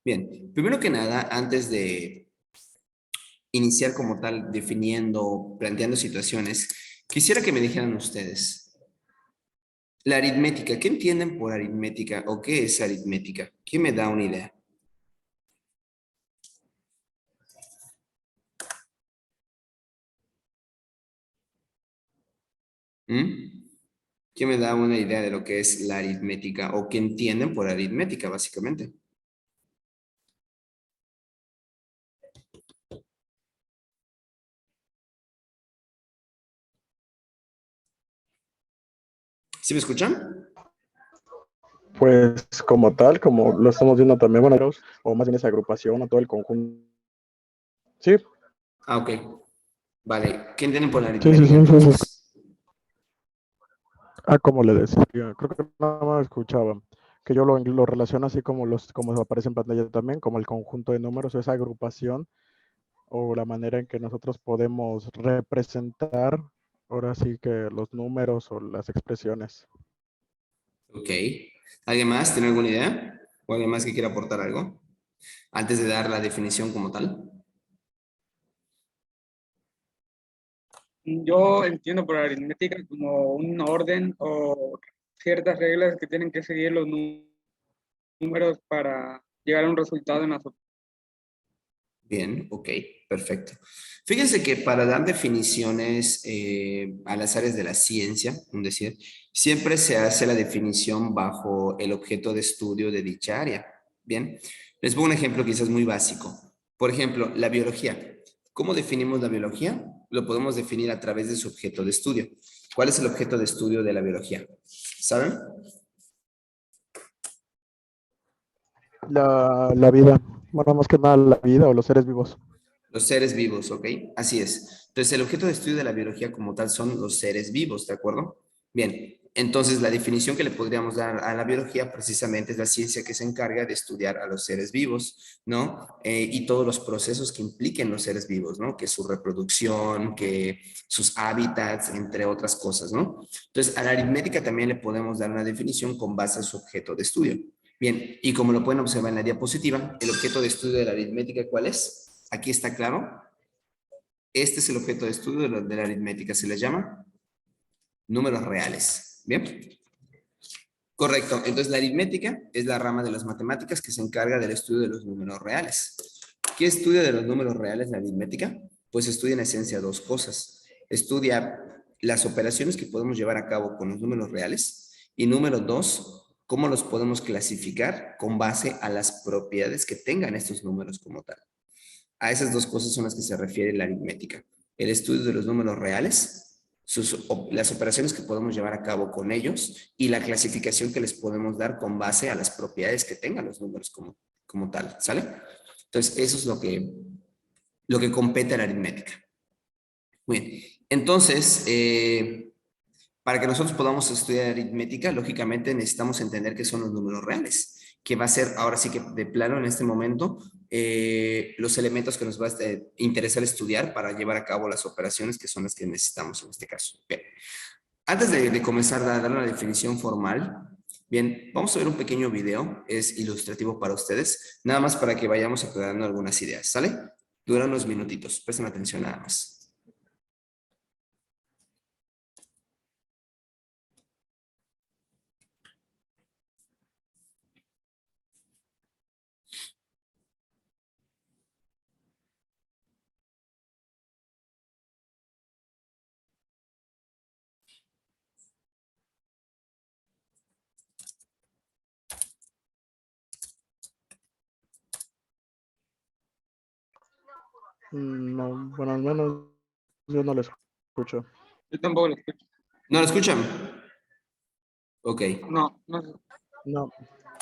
Bien, primero que nada, antes de iniciar como tal, definiendo, planteando situaciones, quisiera que me dijeran ustedes, la aritmética, ¿qué entienden por aritmética o qué es aritmética? ¿Quién me da una idea? ¿Mm? ¿Quién me da una idea de lo que es la aritmética o qué entienden por aritmética, básicamente? ¿Sí me escuchan? Pues como tal, como lo estamos viendo también, bueno, o más bien esa agrupación o todo el conjunto. Sí, Ah, ok. Vale. ¿Qué entienden por la sí, sí, aritmética sí, sí, sí. entonces? Como le decía, creo que nada más escuchaba, que yo lo relaciono así como aparece en pantalla también, como el conjunto de números o esa agrupación o la manera en que nosotros podemos representar ahora sí que los números o las expresiones. Ok. ¿Alguien más tiene alguna idea? ¿O alguien más que quiera aportar algo? Antes de dar la definición como tal. Yo entiendo por aritmética como un orden o ciertas reglas que tienen que seguir los números para llegar a un resultado en la solución. Bien, ok, perfecto. Fíjense que para dar definiciones a las áreas de la ciencia, es decir, siempre se hace la definición bajo el objeto de estudio de dicha área. Bien, les pongo un ejemplo quizás muy básico. Por ejemplo, la biología. ¿Cómo definimos la biología? Lo podemos definir a través de su objeto de estudio. ¿Cuál es el objeto de estudio de la biología? ¿Saben? La vida, bueno, más que nada la vida o los seres vivos. Los seres vivos, ¿ok? Así es. Entonces, el objeto de estudio de la biología como tal son los seres vivos, ¿de acuerdo? Bien, entonces la definición que le podríamos dar a la biología precisamente es la ciencia que se encarga de estudiar a los seres vivos, ¿no? Y todos los procesos que impliquen los seres vivos, ¿no? Que su reproducción, que sus hábitats, entre otras cosas, ¿no? Entonces, a la aritmética también le podemos dar una definición con base a su objeto de estudio. Bien, y como lo pueden observar en la diapositiva, el objeto de estudio de la aritmética, ¿cuál es? Aquí está claro. Este es el objeto de estudio de la aritmética. Se les llama números reales. Bien. Correcto. Entonces, la aritmética es la rama de las matemáticas que se encarga del estudio de los números reales. ¿Qué estudia de los números reales la aritmética? Pues estudia en esencia dos cosas. Estudia las operaciones que podemos llevar a cabo con los números reales y número dos, cómo los podemos clasificar con base a las propiedades que tengan estos números como tal. A esas dos cosas son las que se refiere la aritmética. El estudio de los números reales, las operaciones que podemos llevar a cabo con ellos y la clasificación que les podemos dar con base a las propiedades que tengan los números como tal, ¿sale? Entonces, eso es lo que compete a la aritmética. Muy bien. Entonces, para que nosotros podamos estudiar aritmética, lógicamente necesitamos entender qué son los números reales, que va a ser ahora sí que de plano en este momento los elementos que nos va a interesar estudiar para llevar a cabo las operaciones que son las que necesitamos en este caso. Bien. Antes de comenzar a dar una definición formal, bien, vamos a ver un pequeño video, es ilustrativo para ustedes, nada más para que vayamos aclarando algunas ideas, ¿sale? Dura unos minutitos, presten atención nada más. No, bueno, al menos yo no lo escucho. Yo tampoco lo escucho. ¿No lo escuchan? Ok. No, no sé. No,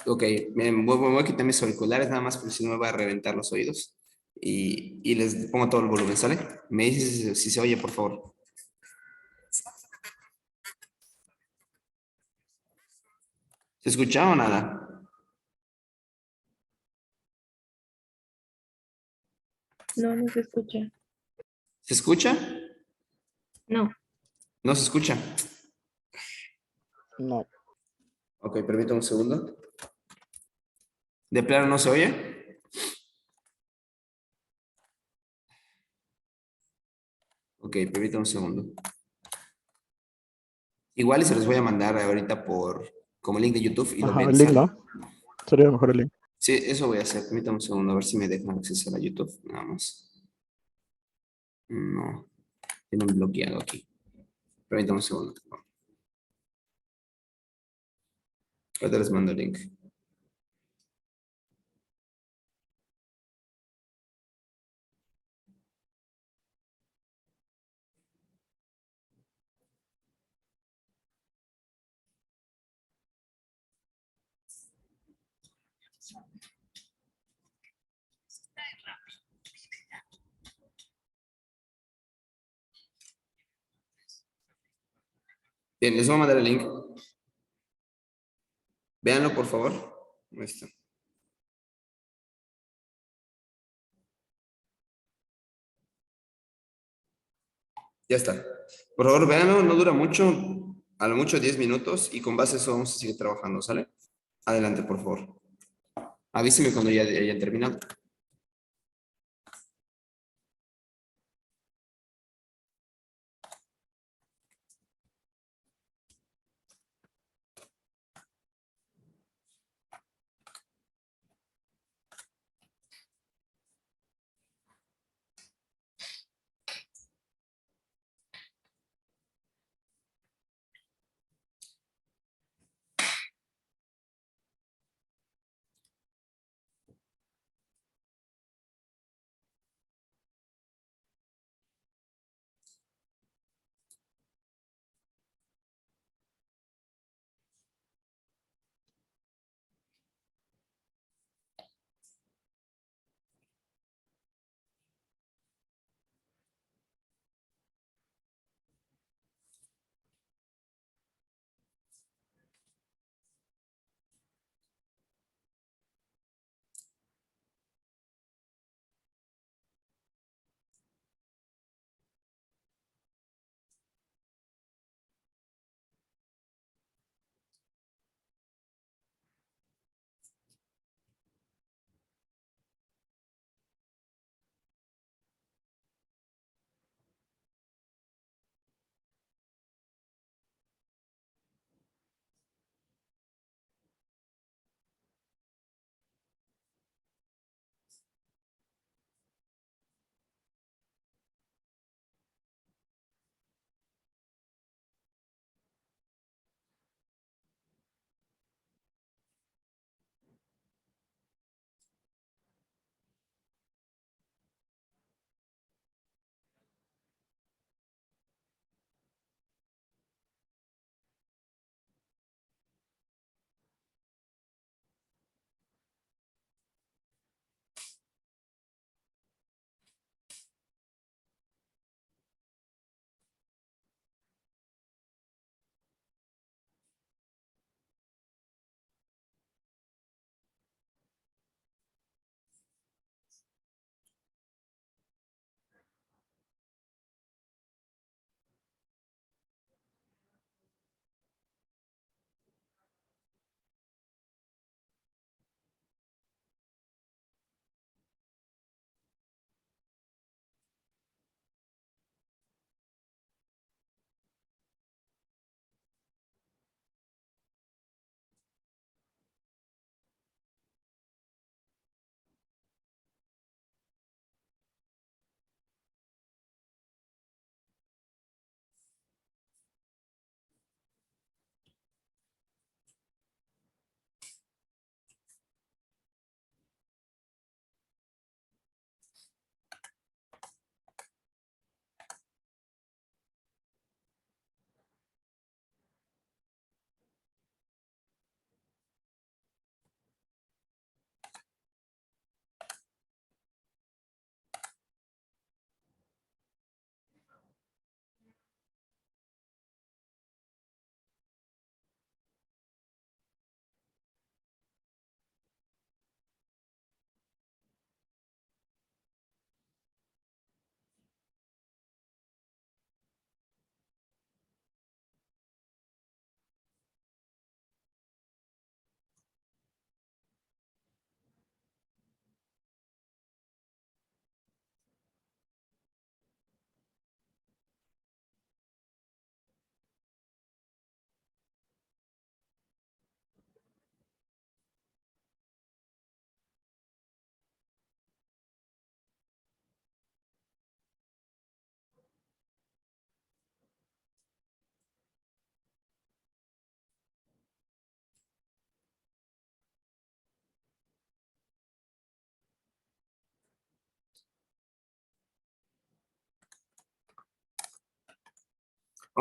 Ok, voy a quitar mis auriculares nada más porque si no me va a reventar los oídos. Y les pongo todo el volumen, ¿sale? Me dices si se oye, por favor. ¿Se escucha o nada? No, no se escucha. ¿Se escucha? No. ¿No se escucha? no, Ok, permítame un segundo. ¿De plano no se oye? Ok, permítame un segundo. Igual se los voy a mandar ahorita por como link de YouTube y lo Ajá, ven, el link, ¿sale? ¿no? Sería mejor el link. Sí, eso voy a hacer. Permítame un segundo, a ver si me dejan acceder a YouTube, nada más. No, tienen bloqueado aquí. Permítame un segundo. Ahorita les mando el link. Bien, les voy a mandar el link. Véanlo, por favor. Ahí está. Ya está. Por favor, véanlo, no dura mucho, a lo mucho 10 minutos y con base a eso vamos a seguir trabajando, ¿sale? Adelante, por favor. Avíseme cuando ya hayan terminado.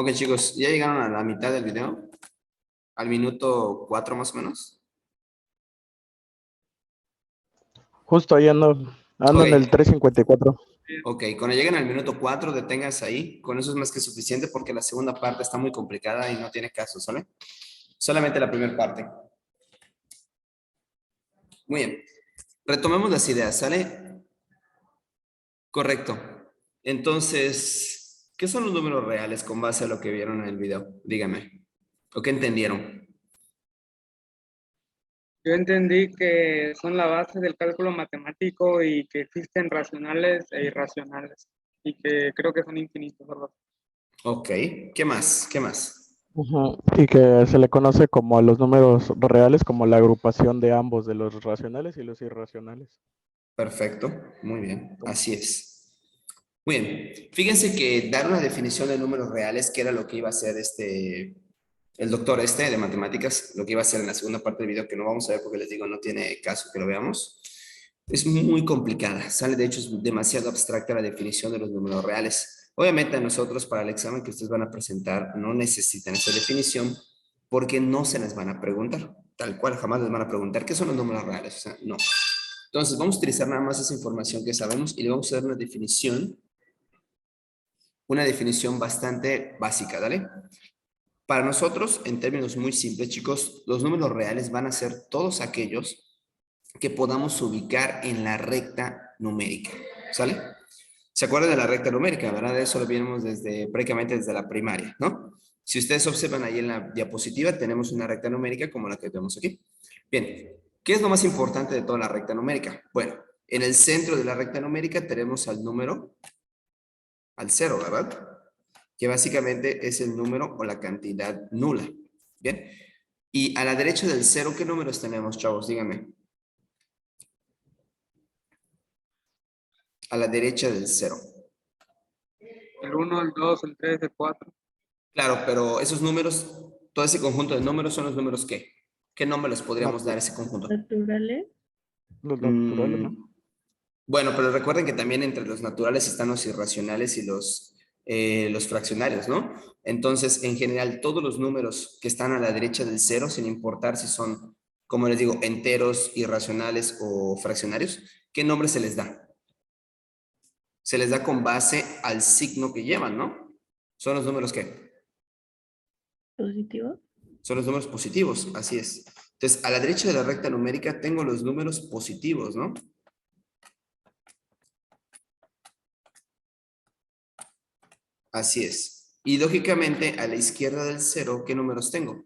Ok, chicos, ¿ya llegaron a la mitad del video? ¿Al minuto 4 más o menos? Justo ahí ando en el Ok. 3:54. Ok, cuando lleguen al minuto 4, deténganse ahí. Con eso es más que suficiente porque la segunda parte está muy complicada y no tiene caso, ¿sale? Solamente la primera parte. Muy bien. Retomemos las ideas, ¿sale? Correcto. Entonces, ¿qué son los números reales con base a lo que vieron en el video? Dígame. ¿O qué entendieron? Yo entendí que son la base del cálculo matemático y que existen racionales e irracionales y que creo que son infinitos, ¿verdad? Ok. ¿Qué más? ¿Qué más? Ujú. Y que se le conoce como a los números reales como la agrupación de ambos, de los racionales y los irracionales. Perfecto. Muy bien. Así es. Muy bien. Fíjense que dar una definición de números reales, que era lo que iba a hacer el doctor de matemáticas, lo que iba a hacer en la segunda parte del video, que no vamos a ver porque les digo, no tiene caso que lo veamos, es muy complicada. Sale, de hecho, es demasiado abstracta la definición de los números reales. Obviamente a nosotros para el examen que ustedes van a presentar no necesitan esa definición porque no se les van a preguntar. Tal cual, jamás les van a preguntar qué son los números reales. O sea, no. Entonces, vamos a utilizar nada más esa información que sabemos y le vamos a dar una definición bastante básica, ¿dale? Para nosotros, en términos muy simples, chicos, los números reales van a ser todos aquellos que podamos ubicar en la recta numérica, ¿sale? ¿Se acuerdan de la recta numérica, verdad? De eso lo vimos prácticamente desde la primaria, ¿no? Si ustedes observan ahí en la diapositiva, tenemos una recta numérica como la que vemos aquí. Bien, ¿qué es lo más importante de toda la recta numérica? Bueno, en el centro de la recta numérica tenemos al número, al cero, ¿verdad? Que básicamente es el número o la cantidad nula. Bien. Y a la derecha del cero, ¿qué números tenemos, chavos? Díganme. A la derecha del cero. El 1, el 2, el 3, el 4. Claro, pero esos números, todo ese conjunto de números son los números ¿qué? ¿Qué nombre les podríamos dar a ese conjunto? Naturales. Los naturales, ¿no? Bueno, pero recuerden que también entre los naturales están los irracionales y los fraccionarios, ¿no? Entonces, en general, todos los números que están a la derecha del cero, sin importar si son, como les digo, enteros, irracionales o fraccionarios, ¿qué nombre se les da? Se les da con base al signo que llevan, ¿no? ¿Son los números qué? Positivos. Son los números positivos, así es. Entonces, a la derecha de la recta numérica tengo los números positivos, ¿no? Así es. Y lógicamente, a la izquierda del cero, ¿qué números tengo?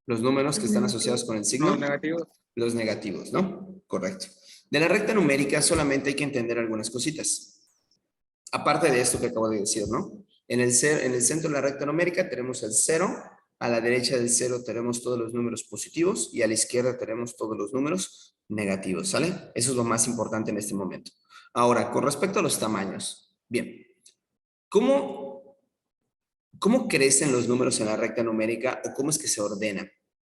Los números que están asociados con el signo. Los negativos. Los negativos, ¿no? Correcto. De la recta numérica solamente hay que entender algunas cositas. Aparte de esto que acabo de decir, ¿no? En el centro de la recta numérica tenemos el cero, a la derecha del cero tenemos todos los números positivos y a la izquierda tenemos todos los números negativos, ¿sale? Eso es lo más importante en este momento. Ahora, con respecto a los tamaños. Bien, ¿cómo crecen los números en la recta numérica o cómo es que se ordenan?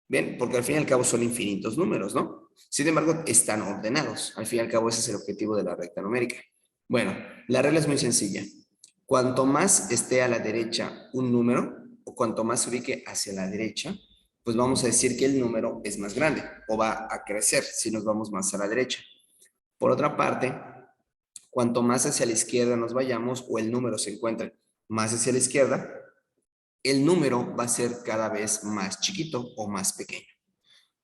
Bien, porque al fin y al cabo son infinitos números, ¿no? Sin embargo, están ordenados. Al fin y al cabo, ese es el objetivo de la recta numérica. Bueno, la regla es muy sencilla. Cuanto más esté a la derecha un número, o cuanto más se ubique hacia la derecha, pues vamos a decir que el número es más grande o va a crecer si nos vamos más a la derecha. Por otra parte, cuanto más hacia la izquierda nos vayamos o el número se encuentra más hacia la izquierda, el número va a ser cada vez más chiquito o más pequeño.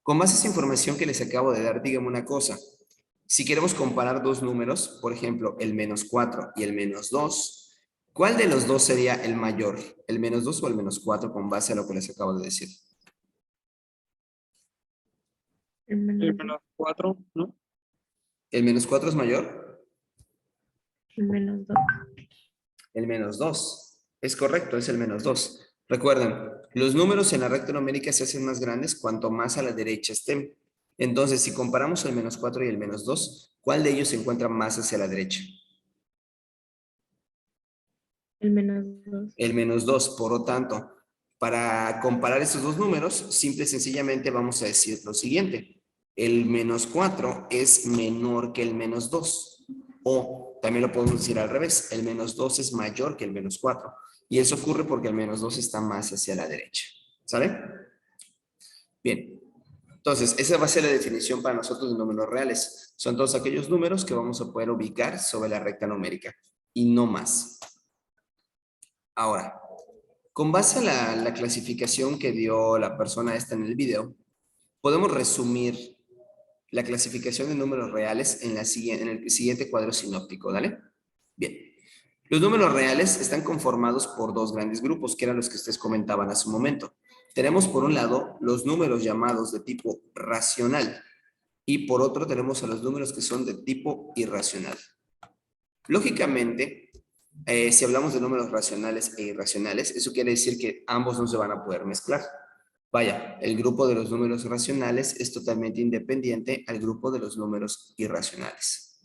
Con base a esa información que les acabo de dar, díganme una cosa. Si queremos comparar dos números, por ejemplo, el -4 y el -2, ¿cuál de los dos sería el mayor? ¿El -2 o el -4 con base a lo que les acabo de decir? El El menos, -4, ¿no? ¿El -4 es mayor? el -2. El -2. Es correcto, es el -2. Recuerden, los números en la recta numérica se hacen más grandes cuanto más a la derecha estén. Entonces, si comparamos el -4 y el -2, ¿cuál de ellos se encuentra más hacia la derecha? El -2. El -2. Por lo tanto, para comparar estos dos números, simple y sencillamente vamos a decir lo siguiente. El -4 es menor que el -2. O también lo podemos decir al revés. El menos 2 es mayor que el menos 4. Y eso ocurre porque el menos 2 está más hacia la derecha. ¿Sale? Bien. Entonces, esa va a ser la definición para nosotros de números reales. Son todos aquellos números que vamos a poder ubicar sobre la recta numérica. Y no más. Ahora, con base a la clasificación que dio la persona esta en el video, podemos resumir la clasificación de números reales en el siguiente cuadro sinóptico, ¿dale? Bien. Los números reales están conformados por dos grandes grupos, que eran los que ustedes comentaban hace un momento. Tenemos por un lado los números llamados de tipo racional y por otro tenemos a los números que son de tipo irracional. Lógicamente, si hablamos de números racionales e irracionales, eso quiere decir que ambos no se van a poder mezclar. Vaya, el grupo de los números racionales es totalmente independiente al grupo de los números irracionales.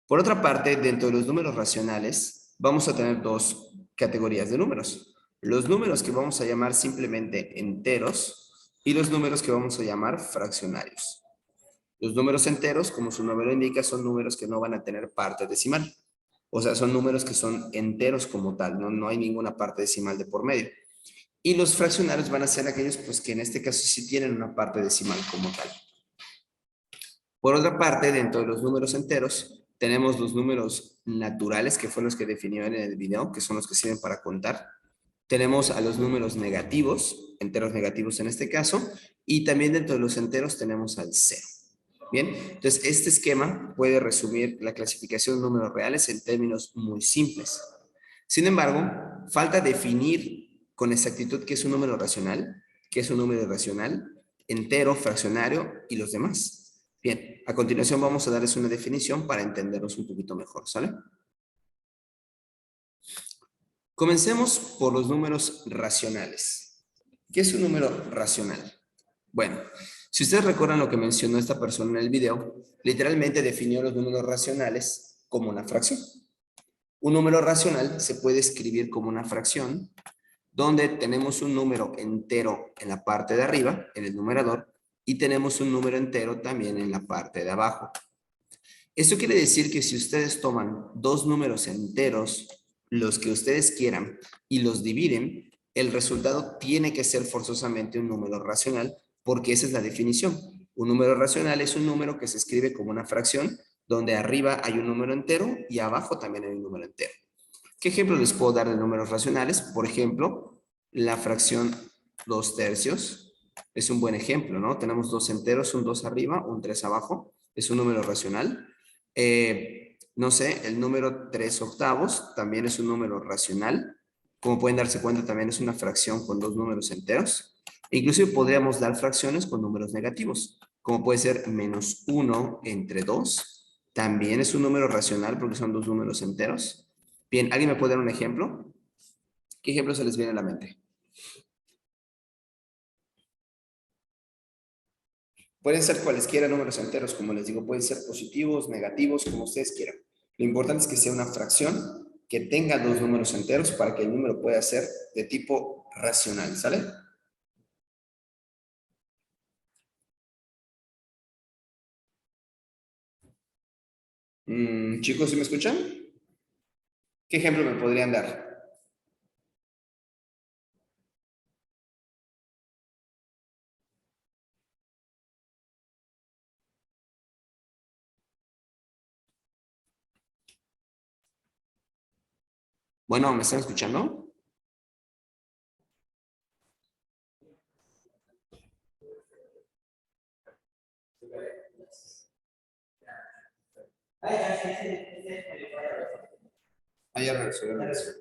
Por otra parte, dentro de los números racionales, vamos a tener dos categorías de números. Los números que vamos a llamar simplemente enteros y los números que vamos a llamar fraccionarios. Los números enteros, como su nombre lo indica, son números que no van a tener parte decimal. O sea, son números que son enteros como tal, no hay ninguna parte decimal de por medio. Y los fraccionarios van a ser aquellos pues, que en este caso sí tienen una parte decimal como tal. Por otra parte, dentro de los números enteros, tenemos los números naturales, que fueron los que definieron en el video, que son los que sirven para contar. Tenemos a los números negativos, enteros negativos en este caso, y también dentro de los enteros tenemos al cero. Bien, entonces este esquema puede resumir la clasificación de números reales en términos muy simples. Sin embargo, falta definir con exactitud qué es un número racional, qué es un número irracional, entero, fraccionario y los demás. Bien, a continuación vamos a darles una definición para entendernos un poquito mejor, ¿sale? Comencemos por los números racionales. ¿Qué es un número racional? Bueno, si ustedes recuerdan lo que mencionó esta persona en el video, literalmente definió los números racionales como una fracción. Un número racional se puede escribir como una fracción donde tenemos un número entero en la parte de arriba, en el numerador, y tenemos un número entero también en la parte de abajo. Esto quiere decir que si ustedes toman dos números enteros, los que ustedes quieran, y los dividen, el resultado tiene que ser forzosamente un número racional, porque esa es la definición. Un número racional es un número que se escribe como una fracción, donde arriba hay un número entero y abajo también hay un número entero. ¿Qué ejemplos les puedo dar de números racionales? Por ejemplo, la fracción 2/3 es un buen ejemplo, ¿no? Tenemos dos enteros, un 2 arriba, un 3 abajo. Es un número racional. No sé, el número 3/8 también es un número racional. Como pueden darse cuenta, también es una fracción con dos números enteros. Inclusive podríamos dar fracciones con números negativos, como puede ser -1 entre 2. También es un número racional porque son dos números enteros. Bien, ¿alguien me puede dar un ejemplo? ¿Qué ejemplo se les viene a la mente? Pueden ser cualesquiera números enteros, como les digo, pueden ser positivos, negativos, como ustedes quieran. Lo importante es que sea una fracción que tenga dos números enteros para que el número pueda ser de tipo racional, ¿sale? Chicos, ¿sí me escuchan? ¿Qué ejemplo me podrían dar? Bueno, ¿me están escuchando? Ya regresó, ya regresó.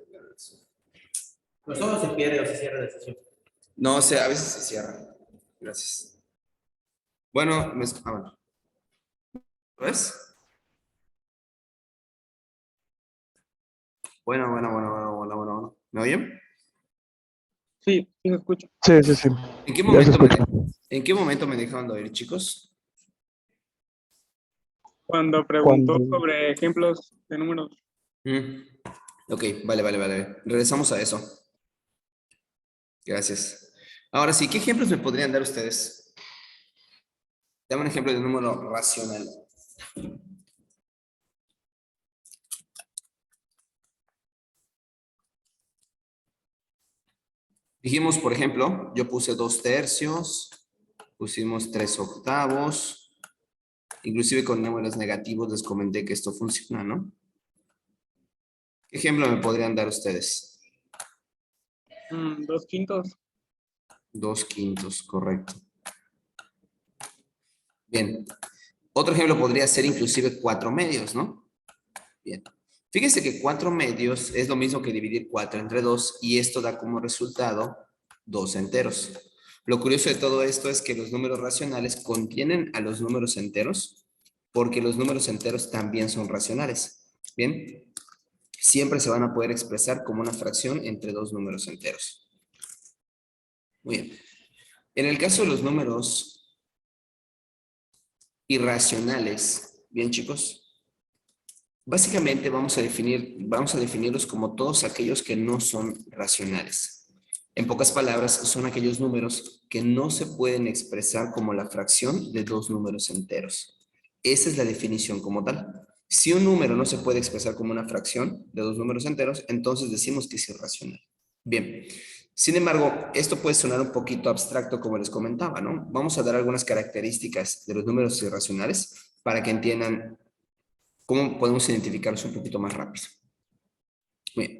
Pues solo se pierde o se cierra la sesión. No, o sea, a veces se cierra. Gracias. Bueno, bueno. ¿Ves? Bueno. ¿Me oyen? Sí, sí se escucha. Sí. ¿En qué Ya se momento escucha. ¿En qué momento me dejaron de oír, chicos? Cuando preguntó Cuando- sobre ejemplos de números. Ok, vale. Regresamos a eso. Gracias. Ahora sí, ¿qué ejemplos me podrían dar ustedes? Dame un ejemplo de número racional. Dijimos, por ejemplo, yo puse 2/3, pusimos 3/8, inclusive con números negativos les comenté que esto funciona, ¿no? ¿Qué ejemplo me podrían dar ustedes? 2/5. 2/5, correcto. Bien. Otro ejemplo podría ser inclusive 4/2, ¿no? Bien. Fíjense que 4/2 es lo mismo que dividir 4 entre 2 y esto da como resultado 2 enteros. Lo curioso de todo esto es que los números racionales contienen a los números enteros porque los números enteros también son racionales. Bien. Siempre se van a poder expresar como una fracción entre dos números enteros. Muy bien. En el caso de los números irracionales, bien chicos, básicamente vamos a definirlos como todos aquellos que no son racionales. En pocas palabras, son aquellos números que no se pueden expresar como la fracción de dos números enteros. Esa es la definición como tal. Si un número no se puede expresar como una fracción de dos números enteros, entonces decimos que es irracional. Bien. Sin embargo, esto puede sonar un poquito abstracto como les comentaba, ¿no? Vamos a dar algunas características de los números irracionales para que entiendan cómo podemos identificarlos un poquito más rápido. Bien.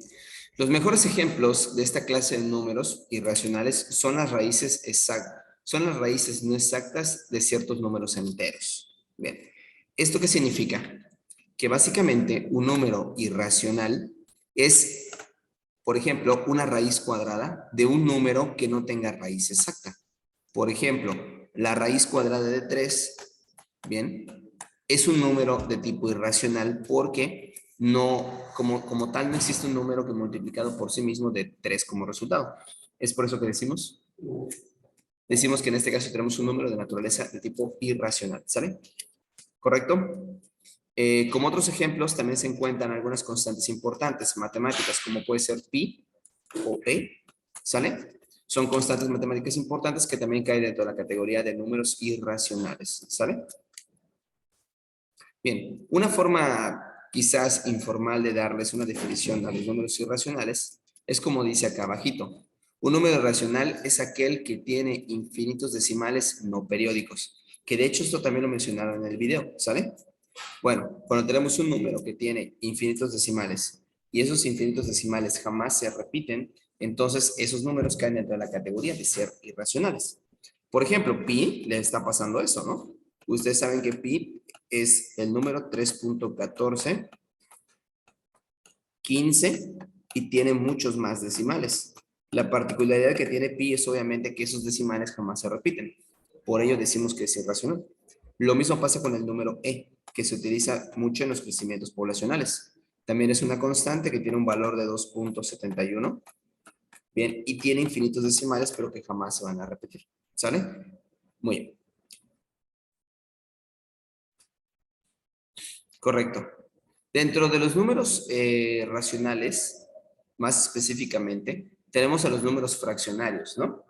Los mejores ejemplos de esta clase de números irracionales son las raíces no exactas de ciertos números enteros. Bien. ¿Esto qué significa? Que básicamente un número irracional es, por ejemplo, una raíz cuadrada de un número que no tenga raíz exacta. Por ejemplo, la raíz cuadrada de 3, bien, es un número de tipo irracional porque no, como tal, no existe un número que multiplicado por sí mismo de 3 como resultado. Es por eso que decimos que en este caso tenemos un número de naturaleza de tipo irracional, ¿sale? ¿Correcto? Como otros ejemplos, también se encuentran algunas constantes importantes matemáticas, como puede ser pi o e, ¿sale? Son constantes matemáticas importantes que también caen dentro de la categoría de números irracionales, ¿sale? Bien, una forma quizás informal de darles una definición a los números irracionales es como dice acá abajito. Un número irracional es aquel que tiene infinitos decimales no periódicos, que de hecho esto también lo mencionaron en el video, ¿sale? Bueno, cuando tenemos un número que tiene infinitos decimales y esos infinitos decimales jamás se repiten, entonces esos números caen dentro de la categoría de ser irracionales. Por ejemplo, pi le está pasando eso, ¿no? Ustedes saben que pi es el número 3.1415 y tiene muchos más decimales. La particularidad que tiene pi es obviamente que esos decimales jamás se repiten. Por ello decimos que es irracional. Lo mismo pasa con el número e, que se utiliza mucho en los crecimientos poblacionales. También es una constante que tiene un valor de 2.71. Bien, y tiene infinitos decimales, pero que jamás se van a repetir. ¿Sale? Muy bien. Correcto. Dentro de los números racionales, más específicamente, tenemos a los números fraccionarios, ¿no?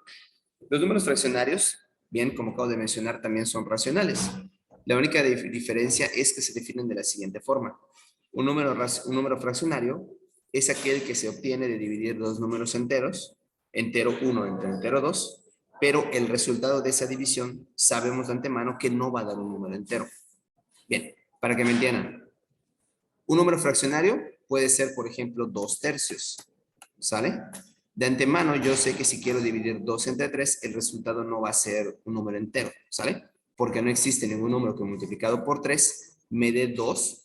Los números fraccionarios, bien, como acabo de mencionar, también son racionales. La única diferencia es que se definen de la siguiente forma. Un número fraccionario es aquel que se obtiene de dividir dos números enteros, entero 1 entre entero 2, pero el resultado de esa división sabemos de antemano que no va a dar un número entero. Bien, para que me entiendan. Un número fraccionario puede ser, por ejemplo, 2/3, ¿sale? De antemano yo sé que si quiero dividir 2 entre 3, el resultado no va a ser un número entero, ¿sale? Porque no existe ningún número que multiplicado por 3 me dé 2,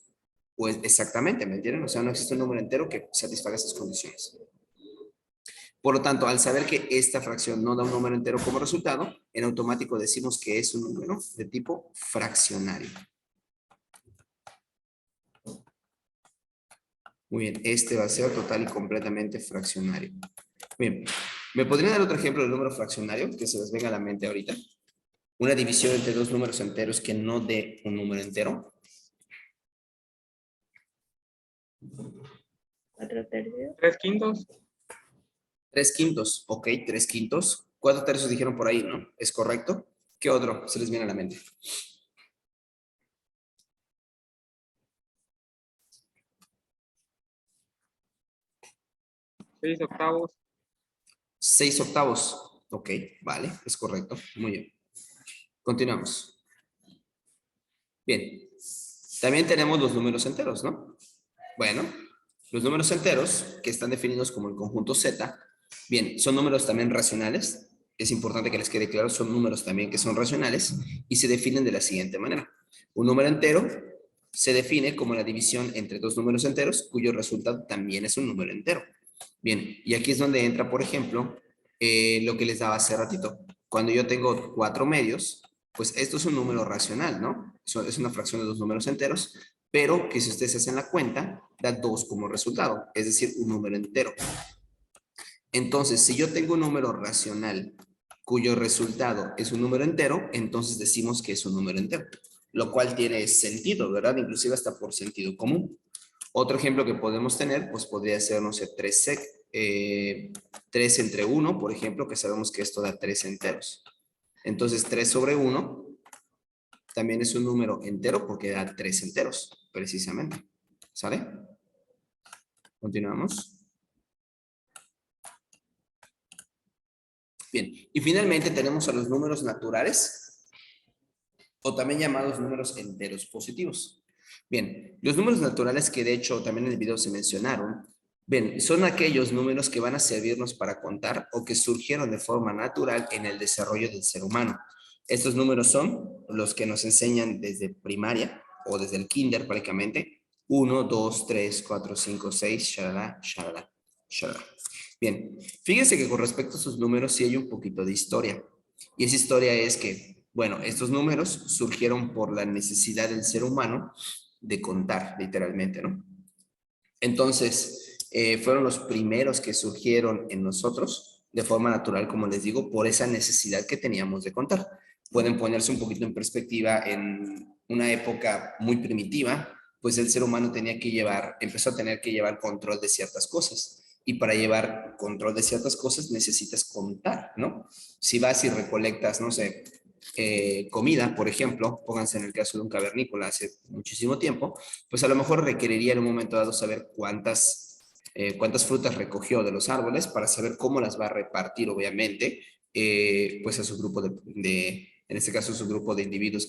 pues exactamente, ¿me entienden? O sea, no existe un número entero que satisfaga esas condiciones. Por lo tanto, al saber que esta fracción no da un número entero como resultado, en automático decimos que es un número de tipo fraccionario. Muy bien, este va a ser total y completamente fraccionario. Bien, ¿me podrían dar otro ejemplo de número fraccionario que se les venga a la mente ahorita? Una división entre dos números enteros que no dé un número entero. 4/3. 3/5. 3/5, ok, 3/5. 4/3 dijeron por ahí, ¿no? ¿Es correcto? ¿Qué otro se les viene a la mente? 6/8. 6 octavos. Ok, vale, es correcto. Muy bien. Continuamos. Bien. También tenemos los números enteros, ¿no? Bueno, los números enteros, que están definidos como el conjunto Z, bien, son números también racionales. Es importante que les quede claro, son números también que son racionales y se definen de la siguiente manera. Un número entero se define como la división entre dos números enteros, cuyo resultado también es un número entero. Bien, y aquí es donde entra, por ejemplo, lo que les daba hace ratito. Cuando yo tengo 4 medios, pues esto es un número racional, ¿no? Es una fracción de dos números enteros, pero que si ustedes hacen la cuenta, da 2 como resultado, es decir, un número entero. Entonces, si yo tengo un número racional cuyo resultado es un número entero, entonces decimos que es un número entero, lo cual tiene sentido, ¿verdad? Inclusive hasta por sentido común. Otro ejemplo que podemos tener, pues podría ser, no sé, 3 entre 1, por ejemplo, que sabemos que esto da 3 enteros. Entonces, 3 sobre 1 también es un número entero porque da 3 enteros, precisamente. ¿Sale? Continuamos. Bien, y finalmente tenemos a los números naturales, o también llamados números enteros positivos. Bien, los números naturales que de hecho también en el video se mencionaron, bien, son aquellos números que van a servirnos para contar o que surgieron de forma natural en el desarrollo del ser humano. Estos números son los que nos enseñan desde primaria o desde el kinder prácticamente. 1, 2, 3, 4, 5, 6, shalala, shalala, shalala. Bien, fíjense que con respecto a sus números sí hay un poquito de historia. Y esa historia es que, bueno, estos números surgieron por la necesidad del ser humano de contar, literalmente, ¿no? Entonces, fueron los primeros que surgieron en nosotros de forma natural, como les digo, por esa necesidad que teníamos de contar. Pueden ponerse un poquito en perspectiva en una época muy primitiva, pues el ser humano empezó a tener que llevar control de ciertas cosas. Y para llevar control de ciertas cosas necesitas contar, ¿no? Si vas y recolectas, no sé, comida, por ejemplo, pónganse en el caso de un cavernícola hace muchísimo tiempo, pues a lo mejor requeriría en un momento dado saber cuántas frutas recogió de los árboles para saber cómo las va a repartir, obviamente, pues a su grupo en este caso, su grupo de individuos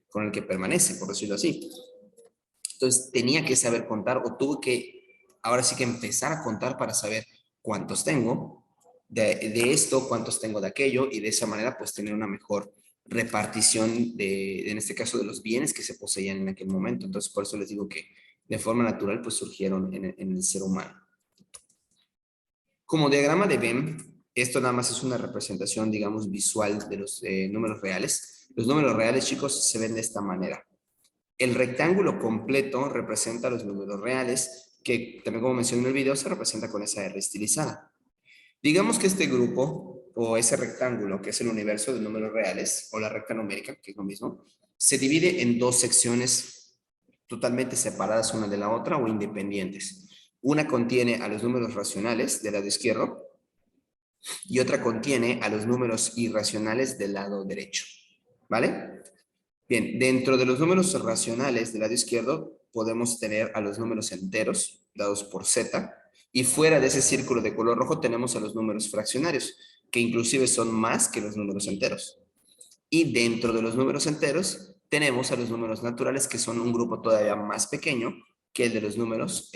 con el que permanece, por decirlo así. Entonces, tenía que saber contar o tuvo que, ahora sí que empezar a contar para saber cuántos tengo de esto, cuántos tengo de aquello, y de esa manera, pues tener una mejor repartición en este caso, de los bienes que se poseían en aquel momento. Entonces, por eso les digo que de forma natural, pues surgieron en el ser humano. Como diagrama de Venn, esto nada más es una representación, digamos, visual de los números reales. Los números reales, chicos, se ven de esta manera. El rectángulo completo representa los números reales, que también como mencioné en el video, se representa con esa R estilizada. Digamos que este grupo, o ese rectángulo, que es el universo de números reales, o la recta numérica, que es lo mismo, se divide en dos secciones totalmente separadas una de la otra o independientes. Una contiene a los números racionales del lado izquierdo y otra contiene a los números irracionales del lado derecho. ¿Vale? Bien, dentro de los números racionales del lado izquierdo podemos tener a los números enteros dados por Z, y fuera de ese círculo de color rojo tenemos a los números fraccionarios, que inclusive son más que los números enteros. Y dentro de los números enteros tenemos a los números naturales, que son un grupo todavía más pequeño que el de los números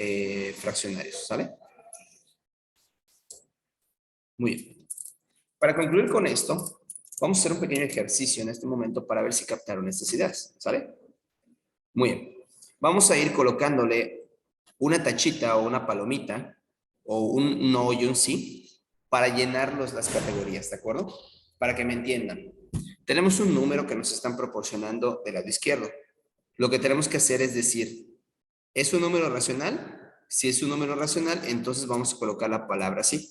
fraccionarios, ¿sale? Muy bien. Para concluir con esto, vamos a hacer un pequeño ejercicio en este momento para ver si captaron estas ideas, ¿sale? Muy bien. Vamos a ir colocándole una tachita o una palomita o un no y un sí para llenarlos las categorías, ¿de acuerdo? Para que me entiendan. Tenemos un número que nos están proporcionando del lado izquierdo. Lo que tenemos que hacer es decir, ¿es un número racional? Si es un número racional, entonces vamos a colocar la palabra sí.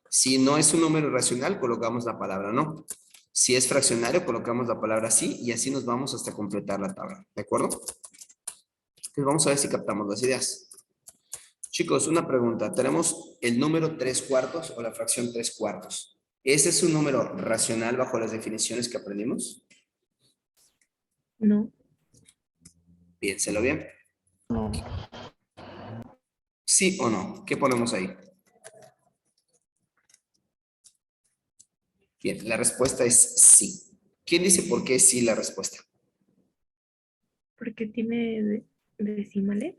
Si no es un número racional, colocamos la palabra no. Si es fraccionario, colocamos la palabra sí y así nos vamos hasta completar la tabla, ¿de acuerdo? Entonces vamos a ver si captamos las ideas. Chicos, una pregunta. Tenemos el número 3/4 o la fracción 3/4. ¿Ese es un número racional bajo las definiciones que aprendimos? No. Piénselo bien. No. ¿Sí o no? ¿Qué ponemos ahí? Bien, la respuesta es sí. ¿Quién dice por qué sí la respuesta? Porque tiene decimales.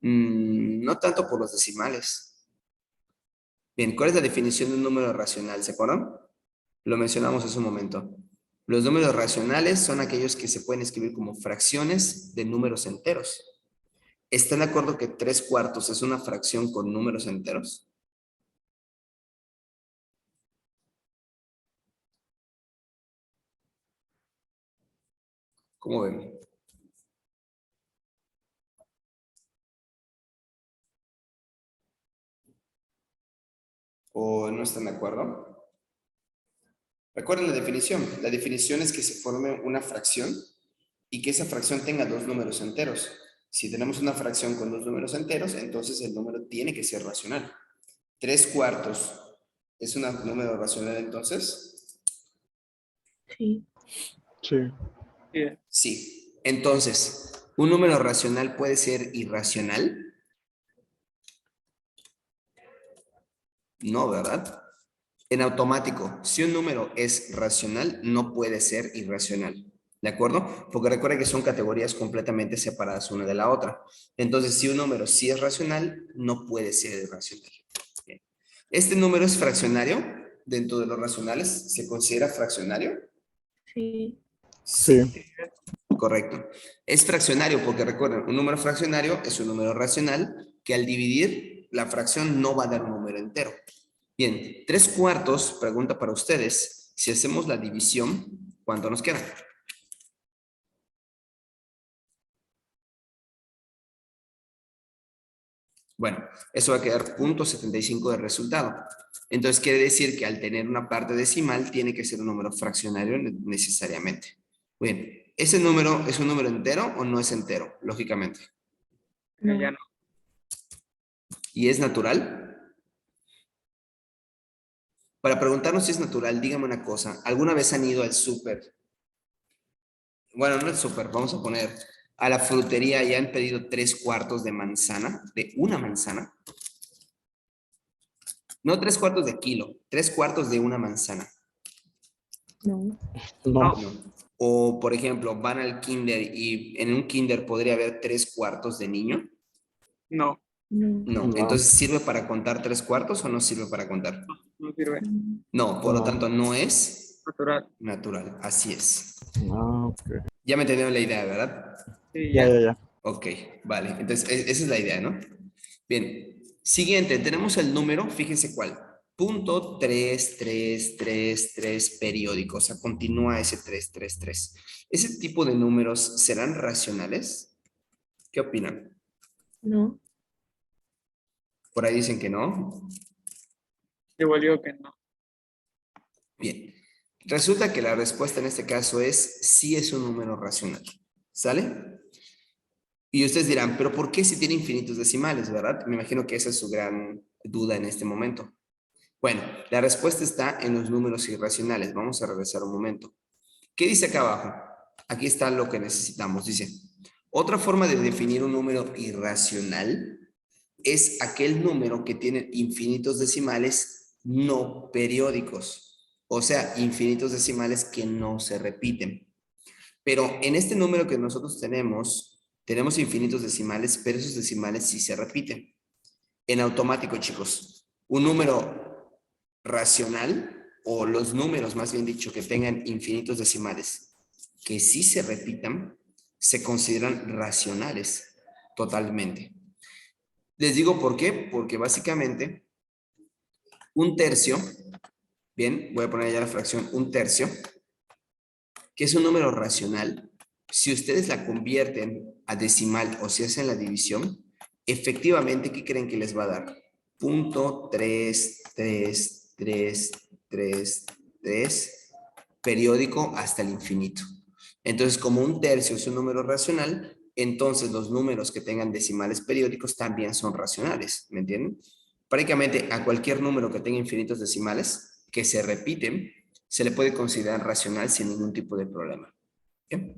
No tanto por los decimales. Bien, ¿cuál es la definición de un número racional? ¿Se acuerdan? Lo mencionamos hace un momento. Los números racionales son aquellos que se pueden escribir como fracciones de números enteros. ¿Están de acuerdo que 3/4 es una fracción con números enteros? ¿Cómo ven? ¿O no están de acuerdo? Recuerden la definición. La definición es que se forme una fracción y que esa fracción tenga dos números enteros. Si tenemos una fracción con dos números enteros, entonces el número tiene que ser racional. 3/4 es un número racional entonces. Sí. Sí. Sí, Sí. Entonces, ¿un número racional puede ser irracional? No, ¿verdad? En automático, si un número es racional, no puede ser irracional. ¿De acuerdo? Porque recuerda que son categorías completamente separadas una de la otra. Entonces, si un número sí es racional, no puede ser irracional. Bien. ¿Este número es fraccionario? Dentro de los racionales, ¿se considera fraccionario? Sí. Sí. Correcto. Es fraccionario porque recuerden, un número fraccionario es un número racional que al dividir la fracción no va a dar un número entero. Bien, 3/4, pregunta para ustedes, si hacemos la división, ¿cuánto nos queda? Bueno, eso va a quedar 0.75 de resultado. Entonces quiere decir que al tener una parte decimal tiene que ser un número fraccionario necesariamente. Bien, ¿ese número es un número entero o no es entero? Lógicamente. No. ya no. ¿Y es natural? Para preguntarnos si es natural, dígame una cosa. ¿Alguna vez han ido al súper? Bueno, no al súper, vamos a poner a la frutería y han pedido 3/4 de manzana, de una manzana. No 3/4 de kilo, 3/4 de una manzana. No. No. No. O, por ejemplo, van al kinder y en un kinder podría haber 3/4 de niño. No, No. No. No. Entonces, ¿sirve para contar 3/4 o no sirve para contar? no sirve. No, por lo No. tanto, no es Natural. natural. Así es. Ah, ok. Ya me entendieron la idea, ¿verdad? Sí, Ya, ya. ya, ya. Ok, vale. Entonces, esa es la idea, ¿no? Bien. Siguiente, tenemos el número, fíjense cuál. 0.3333 periódico, o sea, continúa ese 333. ¿Ese tipo de números serán racionales? ¿Qué opinan? No. Por ahí dicen que no. Yo digo que no. Bien. Resulta que la respuesta en este caso es sí es un número racional. ¿Sale? Y ustedes dirán, pero ¿por qué si tiene infinitos decimales, verdad? Me imagino que esa es su gran duda en este momento. Bueno, la respuesta está en los números irracionales. Vamos a regresar un momento. ¿Qué dice acá abajo? Aquí está lo que necesitamos. Dice, otra forma de definir un número irracional es aquel número que tiene infinitos decimales no periódicos. O sea, infinitos decimales que no se repiten. Pero en este número que nosotros tenemos infinitos decimales, pero esos decimales sí se repiten. En automático, chicos. Un número racional, o los números, más bien dicho, que tengan infinitos decimales, que sí se repitan, se consideran racionales totalmente. Les digo por qué, porque básicamente un tercio, bien, voy a poner ya la fracción, un tercio, que es un número racional, si ustedes la convierten a decimal o si hacen la división, efectivamente, ¿qué creen que les va a dar? 0.333333 periódico hasta el infinito. Entonces, como un tercio es un número racional, entonces los números que tengan decimales periódicos también son racionales, ¿me entienden? Prácticamente a cualquier número que tenga infinitos decimales que se repiten, se le puede considerar racional sin ningún tipo de problema. ¿Bien?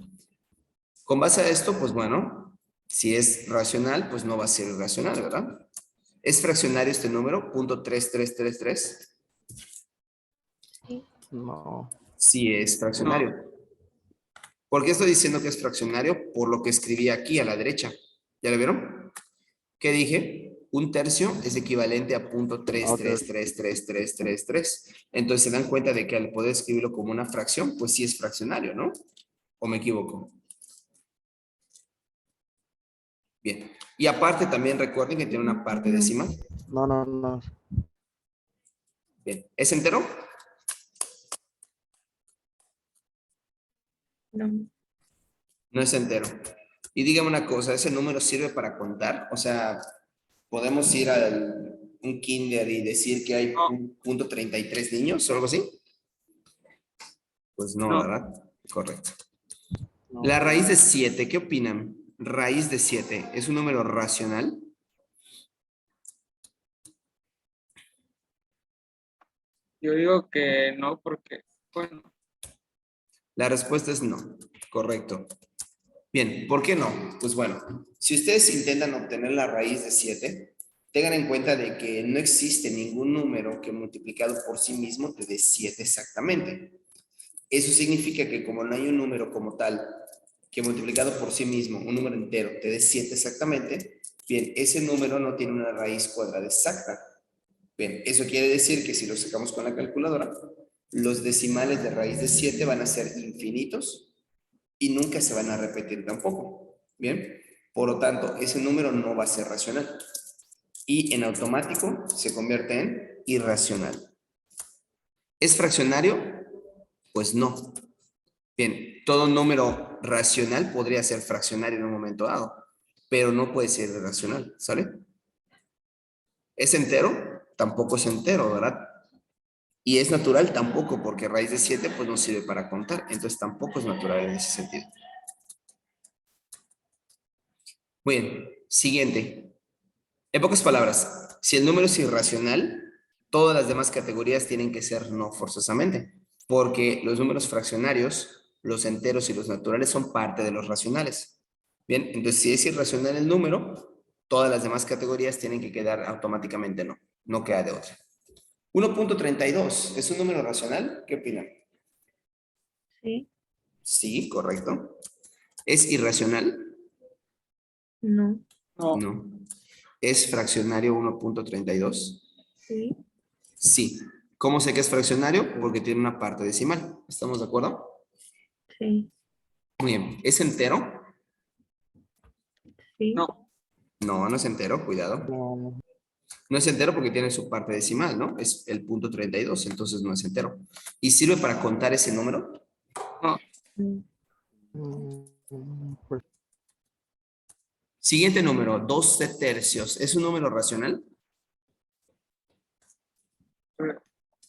Con base a esto, pues bueno, si es racional, pues no va a ser irracional, ¿verdad? ¿Es fraccionario este número? 0.3333. No. Sí es fraccionario. ¿Por qué estoy diciendo que es fraccionario? Por lo que escribí aquí a la derecha. ¿Ya lo vieron? ¿Qué dije? Un tercio es equivalente a punto Ok. 3333333. Entonces se dan cuenta de que al poder escribirlo como una fracción, pues sí es fraccionario, ¿no? ¿O me equivoco? Bien. Y aparte también recuerden que tiene una parte decimal. No. Bien. ¿Es entero? No. No es entero. Y dígame una cosa, ¿ese número sirve para contar? O sea, podemos ir a un kinder y decir que hay punto 33 niños o algo así. Pues no, No. ¿verdad? Correcto. No. La raíz de 7, ¿qué opinan? Raíz de 7, ¿es un número racional? Yo digo que no, porque, bueno, La respuesta es no. Correcto. Bien, ¿por qué no? Pues bueno, si ustedes intentan obtener la raíz de 7, tengan en cuenta de que no existe ningún número que multiplicado por sí mismo te dé 7 exactamente. Eso significa que como no hay un número como tal que multiplicado por sí mismo, un número entero, te dé 7 exactamente, bien, ese número no tiene una raíz cuadrada exacta. Bien, eso quiere decir que si lo sacamos con la calculadora, los decimales de raíz de 7 van a ser infinitos y nunca se van a repetir tampoco. Bien, por lo tanto, ese número no va a ser racional y en automático se convierte en irracional. ¿Es fraccionario? Pues no. Bien, todo número racional podría ser fraccionario en un momento dado, pero no puede ser irracional, ¿sale? ¿Es entero? Tampoco es entero, ¿verdad? Y es natural tampoco, porque raíz de 7 pues no sirve para contar, entonces tampoco es natural en ese sentido. Muy bien, siguiente. En pocas palabras, si el número es irracional, todas las demás categorías tienen que ser no forzosamente, porque los números fraccionarios, los enteros y los naturales son parte de los racionales. Bien, entonces si es irracional el número, todas las demás categorías tienen que quedar automáticamente no, no queda de otra. 1.32, ¿es un número racional? ¿Qué opinan? Sí. Sí, correcto. ¿Es irracional? No. no, No. ¿Es fraccionario 1.32? Sí. Sí. ¿Cómo sé que es fraccionario? Porque tiene una parte decimal. ¿Estamos de acuerdo? Sí. Muy bien. ¿Es entero? Sí. no, No, no es entero, cuidado. No. No es entero porque tiene su parte decimal, ¿no? Es el punto 32, entonces no es entero. ¿Y sirve para contar ese número? no, No. Pues Siguiente número, 12 tercios. ¿Es un número racional?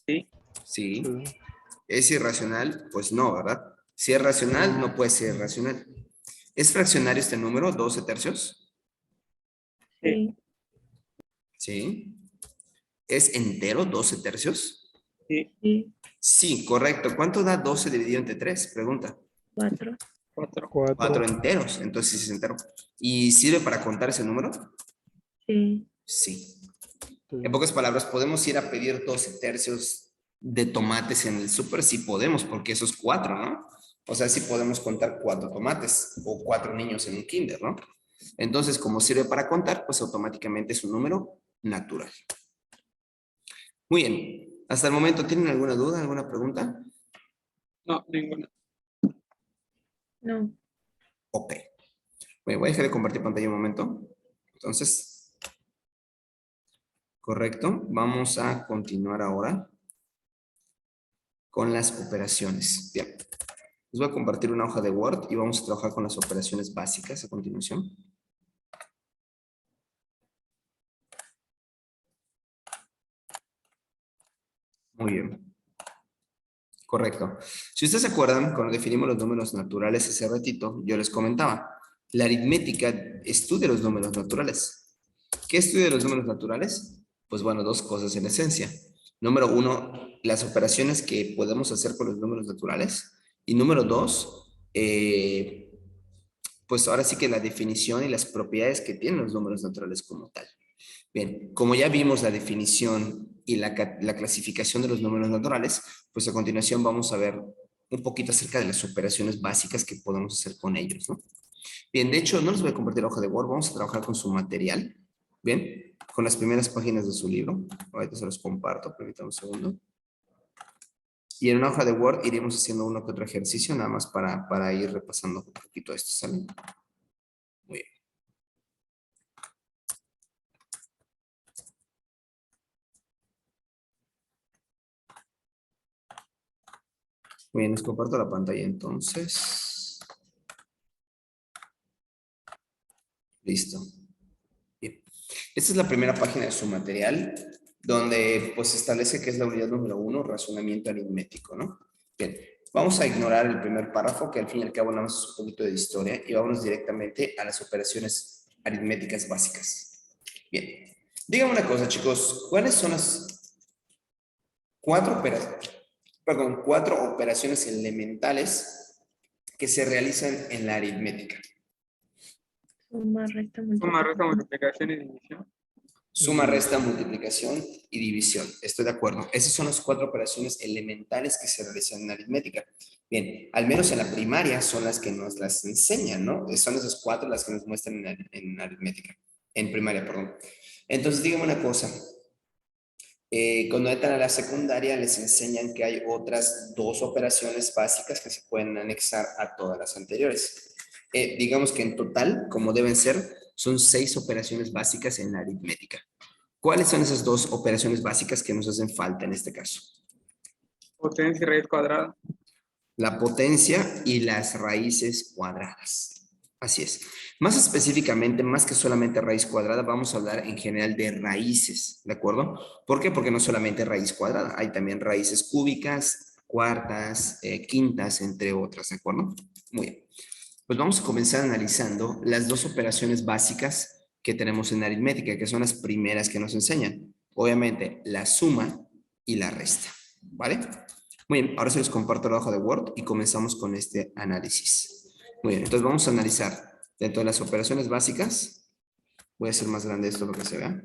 sí, Sí. sí. ¿Es irracional? Pues no, ¿verdad? Si es racional, no puede ser irracional. ¿Es fraccionario este número, 12 tercios? sí, Sí. Sí. ¿Es entero, 12 tercios? sí, Sí. Sí, correcto. ¿Cuánto da 12 dividido entre 3? Pregunta. 4. 4, 4 4. enteros, entonces sí es entero. ¿Y sirve para contar ese número? Sí. Sí. Sí. En pocas palabras, ¿podemos ir a pedir 12 tercios de tomates en el súper? Sí podemos, porque eso es 4, ¿no? O sea, sí podemos contar 4 tomates o 4 niños en un kinder, ¿no? Entonces, como sirve para contar, pues automáticamente es un número natural. Muy bien. Hasta el momento, ¿tienen alguna duda, alguna pregunta? no, ninguna. No. Ok. Bueno, voy a dejar de compartir pantalla un momento. Entonces, correcto. Vamos a continuar ahora con las operaciones. Bien. Les voy a compartir una hoja de Word y vamos a trabajar con las operaciones básicas a continuación. Muy bien. Correcto. Si ustedes se acuerdan, cuando definimos los números naturales hace ratito, yo les comentaba, la aritmética estudia los números naturales. ¿Qué estudia los números naturales? Pues bueno, dos cosas en esencia. Número uno, las operaciones que podemos hacer con los números naturales. Y número dos, pues ahora sí que la definición y las propiedades que tienen los números naturales como tal. Bien, como ya vimos la definición y la clasificación de los números naturales, pues a continuación vamos a ver un poquito acerca de las operaciones básicas que podemos hacer con ellos, ¿no? Bien, de hecho, no les voy a compartir la hoja de Word, vamos a trabajar con su material, bien, con las primeras páginas de su libro. Ahorita se los comparto, permítanme un segundo. Y en una hoja de Word iremos haciendo uno que otro ejercicio, nada más para ir repasando un poquito esto, ¿sale? Muy bien. Muy bien, les comparto la pantalla entonces. Listo. Bien. Esta es la primera página de su material, donde pues establece que es la unidad número 1, razonamiento aritmético, ¿no? Bien, vamos a ignorar el primer párrafo, que al fin y al cabo nada más es un poquito de historia, y vámonos directamente a las operaciones aritméticas básicas. Bien, díganme una cosa, chicos, ¿cuáles son las cuatro operaciones elementales que se realizan en la aritmética? Suma, resta, Suma, resta, multiplicación. multiplicación y división. Suma, resta, multiplicación y división. Estoy de acuerdo. Esas son las cuatro operaciones elementales que se realizan en aritmética. Bien, al menos en la primaria son las que nos las enseñan, ¿no? Son esas cuatro las que nos muestran en aritmética. En primaria, perdón. Entonces, dígame una cosa. Cuando entran a la secundaria les enseñan que hay otras dos operaciones básicas que se pueden anexar a todas las anteriores. Digamos que en total, como deben ser, son 6 operaciones básicas en la aritmética. ¿Cuáles son esas dos operaciones básicas que nos hacen falta en este caso? Potencia y raíz cuadrada. La potencia y las raíces cuadradas. Así es. Más específicamente, más que solamente raíz cuadrada, vamos a hablar en general de raíces, ¿de acuerdo? ¿Por qué? Porque no solamente raíz cuadrada, hay también raíces cúbicas, cuartas, quintas, entre otras, ¿de acuerdo? Muy bien. Pues vamos a comenzar analizando las dos operaciones básicas que tenemos en aritmética, que son las primeras que nos enseñan. Obviamente, la suma y la resta, ¿vale? Muy bien, ahora se les comparto la hoja de Word y comenzamos con este análisis. Muy bien, entonces vamos a analizar dentro de las operaciones básicas. Voy a hacer más grande esto para que se vea.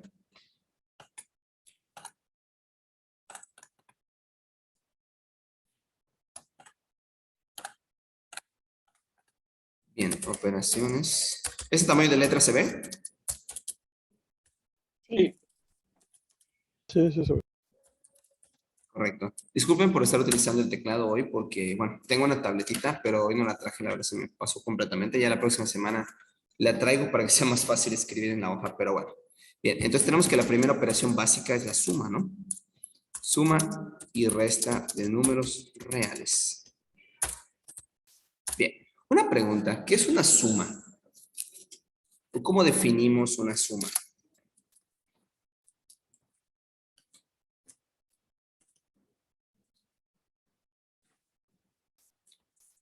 Bien, operaciones. ¿Ese tamaño de letra se ve? Sí. Sí, sí, sí. Correcto. Disculpen por estar utilizando el teclado hoy porque, bueno, tengo una tabletita, pero hoy no la traje, la verdad se me pasó completamente. Ya la próxima semana la traigo para que sea más fácil escribir en la hoja, pero bueno. Bien, entonces tenemos que la primera operación básica es la suma, ¿no? Suma y resta de números reales. Bien, una pregunta, ¿qué es una suma? ¿Cómo definimos una suma?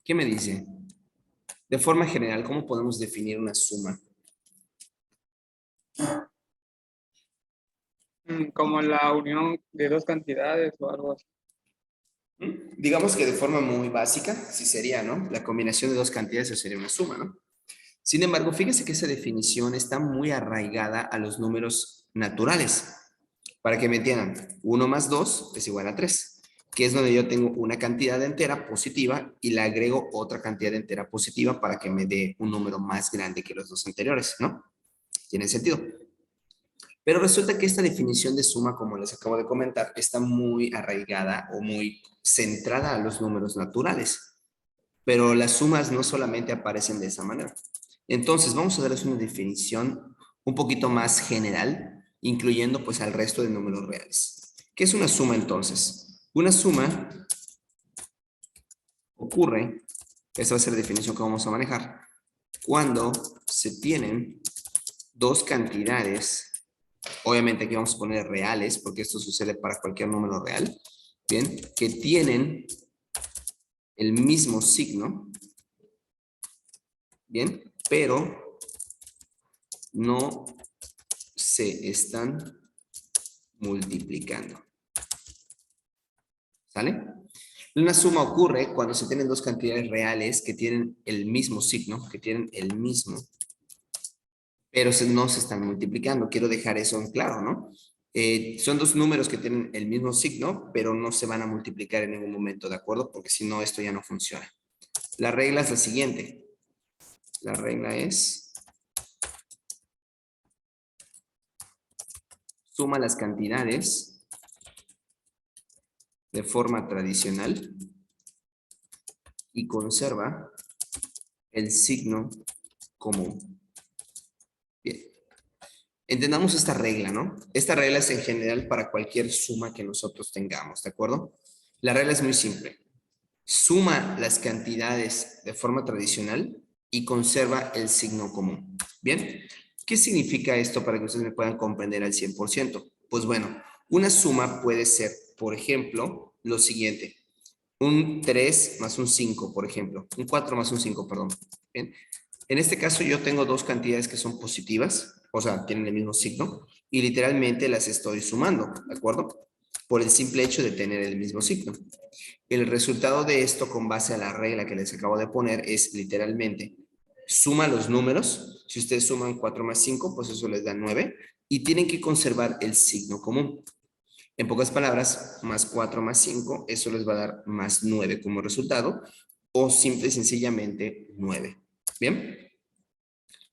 ¿Qué me dice? De forma general, ¿cómo podemos definir una suma? Como la unión de dos cantidades o algo así. Digamos que de forma muy básica, sí sería, ¿no? La combinación de dos cantidades eso sería una suma, ¿no? Sin embargo, fíjense que esa definición está muy arraigada a los números naturales. Para que me entiendan, 1 más 2 es igual a 3, que es donde yo tengo una cantidad entera positiva y le agrego otra cantidad entera positiva para que me dé un número más grande que los dos anteriores, ¿no? Tiene sentido. Pero resulta que esta definición de suma, como les acabo de comentar, está muy arraigada o muy centrada a los números naturales. Pero las sumas no solamente aparecen de esa manera. Entonces, vamos a darles una definición un poquito más general, incluyendo pues al resto de números reales. ¿Qué es una suma entonces? Una suma ocurre, esta va a ser la definición que vamos a manejar, cuando se tienen dos cantidades. Obviamente aquí vamos a poner reales, porque esto sucede para cualquier número real, bien, que tienen el mismo signo, bien, pero no se están multiplicando. ¿Sale? Una suma ocurre cuando se tienen dos cantidades reales que tienen el mismo signo, que tienen el mismo, pero no se están multiplicando. Quiero dejar eso en claro, ¿no? Son dos números que tienen el mismo signo, pero no se van a multiplicar en ningún momento, ¿de acuerdo? Porque si no, esto ya no funciona. La regla es la siguiente. La regla es: suma las cantidades de forma tradicional y conserva el signo común. Bien. Entendamos esta regla, ¿no? Esta regla es en general para cualquier suma que nosotros tengamos, ¿de acuerdo? La regla es muy simple. Suma las cantidades de forma tradicional y conserva el signo común. ¿Bien? ¿Qué significa esto para que ustedes me puedan comprender al 100%? Pues bueno, una suma puede ser, por ejemplo, lo siguiente. Un 3 más un 5, por ejemplo. Un 4 más un 5, perdón. ¿Bien? En este caso yo tengo dos cantidades que son positivas, o sea, tienen el mismo signo, y literalmente las estoy sumando, ¿de acuerdo? Por el simple hecho de tener el mismo signo. El resultado de esto, con base a la regla que les acabo de poner, es literalmente suma los números. Si ustedes suman 4 más 5, pues eso les da 9, y tienen que conservar el signo común. En pocas palabras, más 4 más 5, eso les va a dar más 9 como resultado, o simple y sencillamente 9. ¿Bien?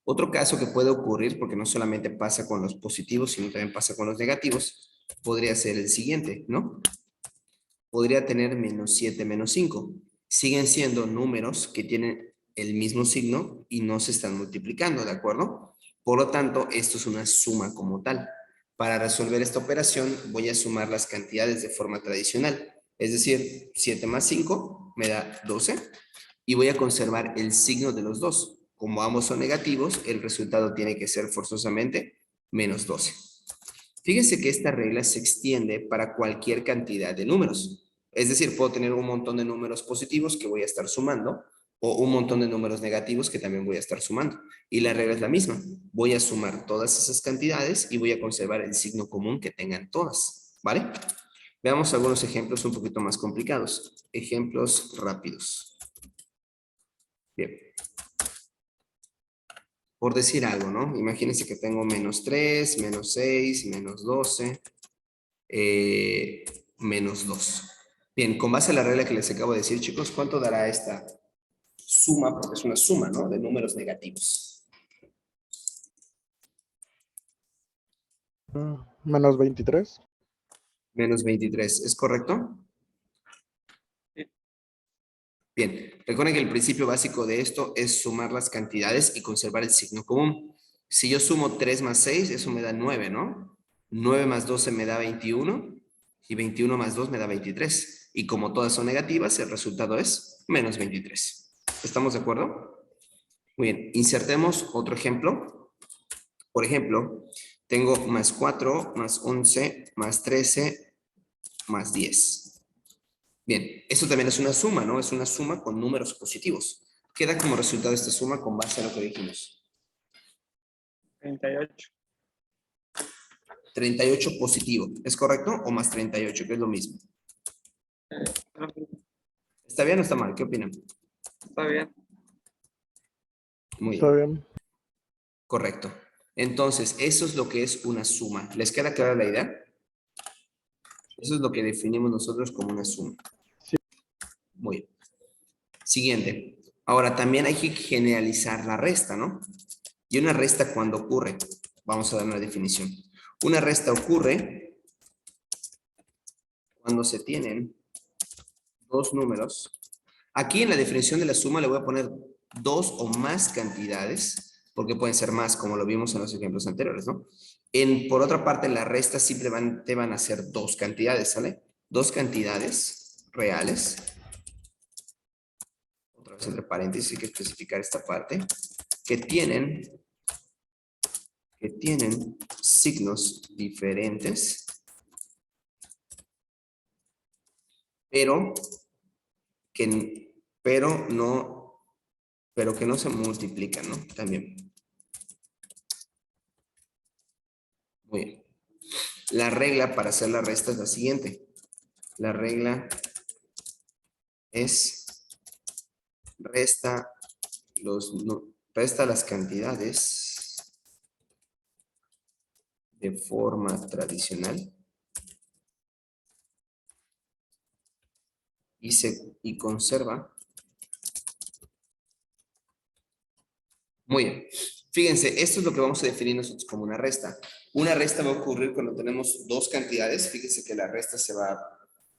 Otro caso que puede ocurrir, porque no solamente pasa con los positivos, sino también pasa con los negativos, podría ser el siguiente, ¿no? Podría tener menos 7 menos 5. Siguen siendo números que tienen el mismo signo y no se están multiplicando, ¿de acuerdo? Por lo tanto, esto es una suma como tal. Para resolver esta operación, voy a sumar las cantidades de forma tradicional. Es decir, 7 más 5 me da 12 y voy a conservar el signo de los dos. Como ambos son negativos, el resultado tiene que ser forzosamente menos 12. Fíjense que esta regla se extiende para cualquier cantidad de números. Es decir, puedo tener un montón de números positivos que voy a estar sumando o un montón de números negativos que también voy a estar sumando. Y la regla es la misma. Voy a sumar todas esas cantidades y voy a conservar el signo común que tengan todas. ¿Vale? Veamos algunos ejemplos un poquito más complicados. Ejemplos rápidos. Bien. Por decir algo, ¿no? Imagínense que tengo menos 3, menos 6, menos 12, menos 2. Bien, con base a la regla que les acabo de decir, chicos, ¿cuánto dará esta suma? Porque es una suma, ¿no? De números negativos. Menos 23. Menos 23, ¿es correcto? Sí. Bien, recuerden que el principio básico de esto es sumar las cantidades y conservar el signo común. Si yo sumo 3 más 6, eso me da 9, ¿no? 9 más 12 me da 21 y 21 más 2 me da 23. Y como todas son negativas, el resultado es menos 23. ¿Estamos de acuerdo? Muy bien, insertemos otro ejemplo. Por ejemplo, tengo más 4, más 11, más 13, más 10. Bien, esto también es una suma, ¿no? Es una suma con números positivos. ¿Qué da como resultado esta suma con base a lo que dijimos? 38. 38 positivo, ¿es correcto? O más 38, que es lo mismo. No, ¿Está bien o está mal? ¿Qué opinan? está bien. Muy Está bien, bien. correcto. Entonces, eso es lo que es una suma. ¿Les queda clara la idea? Eso es lo que definimos nosotros como una suma. Sí. Muy bien. Siguiente. Ahora, también hay que generalizar la resta, ¿no? Y una resta cuando ocurre. Vamos a dar una definición. Una resta ocurre cuando se tienen dos números. Aquí en la definición de la suma le voy a poner dos o más cantidades, porque pueden ser más, como lo vimos en los ejemplos anteriores, ¿no? Por otra parte, la resta simplemente van a ser dos cantidades, ¿sale? Dos cantidades reales. Otra vez entre paréntesis hay que especificar esta parte. Que tienen signos diferentes, pero que no se multiplican, ¿no? También. Muy bien. La regla para hacer la resta es la siguiente. La regla es resta las cantidades de forma tradicional y conserva. Muy bien. Fíjense, esto es lo que vamos a definir nosotros como una resta. Una resta va a ocurrir cuando tenemos dos cantidades. Fíjense que la resta se va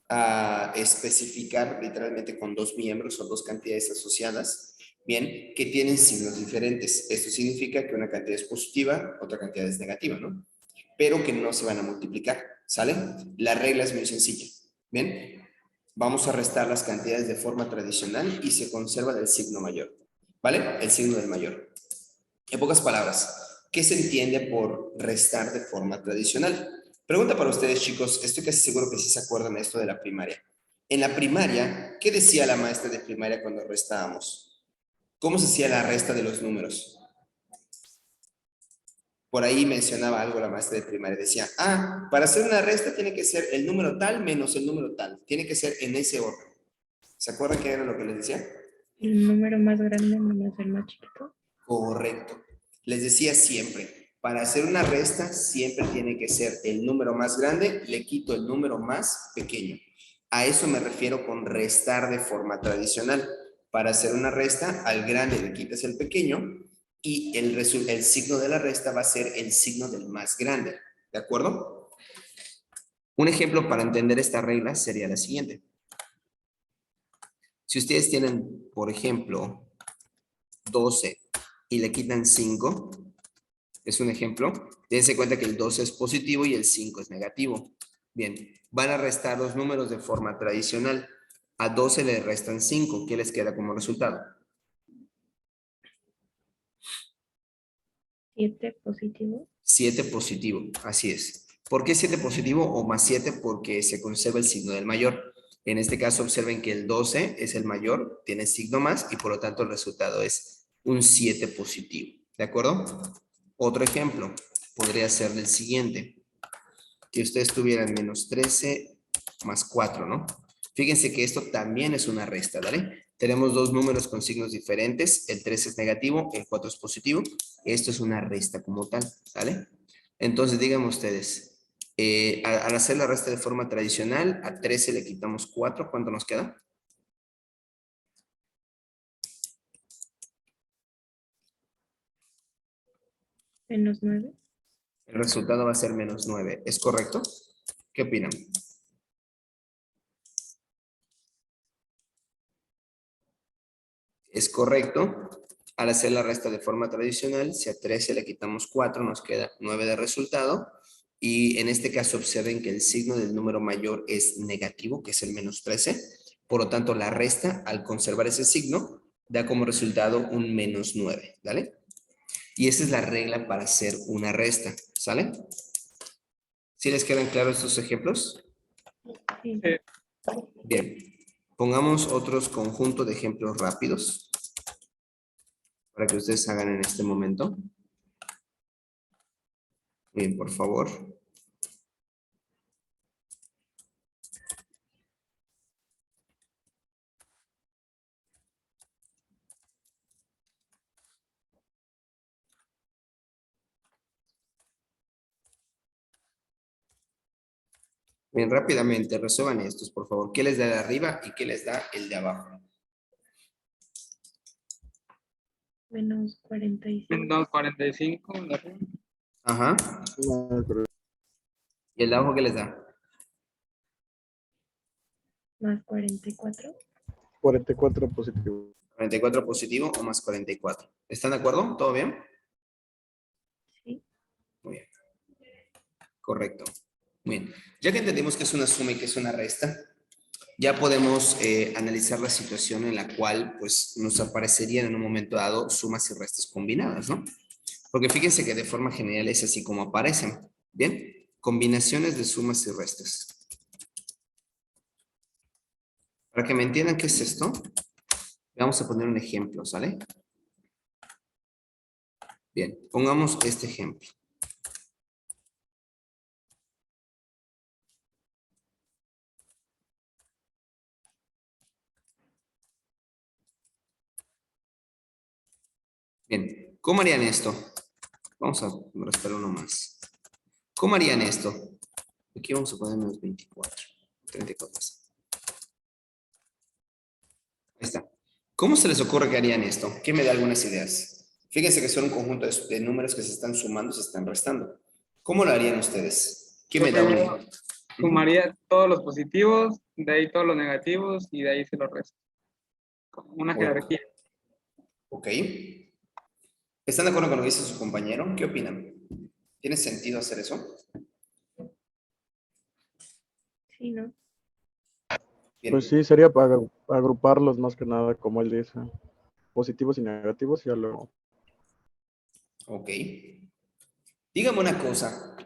a especificar literalmente con dos miembros o dos cantidades asociadas, bien, que tienen signos diferentes. Esto significa que una cantidad es positiva, otra cantidad es negativa, ¿no? Pero que no se van a multiplicar, ¿sale? La regla es muy sencilla, ¿bien? Vamos a restar las cantidades de forma tradicional y se conserva el signo mayor, ¿vale? El signo del mayor. En pocas palabras, ¿qué se entiende por restar de forma tradicional? Pregunta para ustedes, chicos. Estoy casi seguro que sí se acuerdan de esto de la primaria. En la primaria, ¿qué decía la maestra de primaria cuando restábamos? ¿Cómo se hacía la resta de los números? Por ahí mencionaba algo la maestra de primaria. Decía, para hacer una resta tiene que ser el número tal menos el número tal. Tiene que ser en ese orden. ¿Se acuerdan qué era lo que les decía? El número más grande menos el más chiquito. Correcto. Les decía siempre, para hacer una resta siempre tiene que ser el número más grande, le quito el número más pequeño. A eso me refiero con restar de forma tradicional. Para hacer una resta, al grande le quitas el pequeño y el signo de la resta va a ser el signo del más grande. ¿De acuerdo? Un ejemplo para entender esta regla sería la siguiente. Si ustedes tienen, por ejemplo, 12 y le quitan 5, es un ejemplo, dense cuenta que el 12 es positivo y el 5 es negativo. Bien, van a restar los números de forma tradicional. A 12 le restan 5. ¿Qué les queda como resultado? 7 positivo. 7 positivo, así es. ¿Por qué 7 positivo o más 7? Porque se conserva el signo del mayor. En este caso observen que el 12 es el mayor, tiene signo más y por lo tanto el resultado es un 7 positivo. ¿De acuerdo? Otro ejemplo podría ser el siguiente. Que ustedes tuvieran menos 13 más 4, ¿no? Fíjense que esto también es una resta, ¿vale? Tenemos dos números con signos diferentes. El 3 es negativo, el 4 es positivo. Esto es una resta como tal, ¿vale? Entonces, díganme ustedes, al hacer la resta de forma tradicional, a 13 le quitamos 4, ¿cuánto nos queda? Menos 9. El resultado va a ser menos 9, ¿es correcto? ¿Qué opinan? Es correcto. Al hacer la resta de forma tradicional, si a 13 le quitamos 4, nos queda 9 de resultado. Y en este caso observen que el signo del número mayor es negativo, que es el menos 13. Por lo tanto, la resta, al conservar ese signo, da como resultado un menos 9, ¿vale? Y esa es la regla para hacer una resta, ¿sale? ¿Sí les quedan claros estos ejemplos? Sí. Bien. Pongamos otros conjuntos de ejemplos rápidos para que ustedes hagan en este momento. Bien, por favor. Bien, rápidamente, resuelvan estos, por favor. ¿Qué les da de arriba y qué les da el de abajo? Menos 45. Menos 45. Ajá. ¿Y el de abajo qué les da? Más 44. 44 positivo. 44 positivo o más 44. ¿Están de acuerdo? ¿Todo bien? Sí. Muy bien. Correcto. Muy bien. Ya que entendimos que es una suma y que es una resta, ya podemos analizar la situación en la cual pues, nos aparecerían en un momento dado sumas y restas combinadas, ¿no? Porque fíjense que de forma general es así como aparecen. ¿Bien? Combinaciones de sumas y restas. Para que me entiendan qué es esto, vamos a poner un ejemplo, ¿sale? Bien, pongamos este ejemplo. Bien, ¿cómo harían esto? Vamos a restar uno más. ¿Cómo harían esto? Aquí vamos a poner menos 24. 34. Ahí está. ¿Cómo se les ocurre que harían esto? ¿Qué me da algunas ideas? Fíjense que son un conjunto de números que se están sumando, se están restando. ¿Cómo lo harían ustedes? ¿Qué me da una idea? Sumaría todos los positivos, de ahí todos los negativos y de ahí se los resto. Como una jerarquía. Ok. ¿Están de acuerdo con lo que dice su compañero? ¿Qué opinan? ¿Tiene sentido hacer eso? Sí, ¿no? Bien. Pues sí, sería para agruparlos más que nada, como él dice. Positivos y negativos, y ya luego. Ok. Dígame una cosa.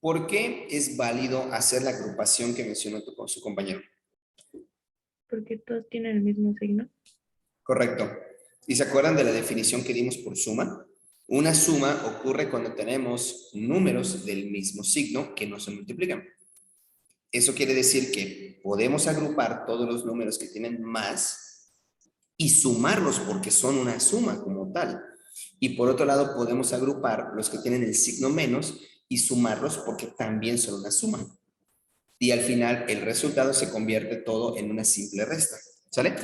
¿Por qué es válido hacer la agrupación que mencionó su compañero? Porque todos tienen el mismo signo. Correcto. ¿Y se acuerdan de la definición que dimos por suma? Una suma ocurre cuando tenemos números del mismo signo que no se multiplican. Eso quiere decir que podemos agrupar todos los números que tienen más y sumarlos porque son una suma como tal. Y por otro lado, podemos agrupar los que tienen el signo menos y sumarlos porque también son una suma. Y al final, el resultado se convierte todo en una simple resta. ¿Sale?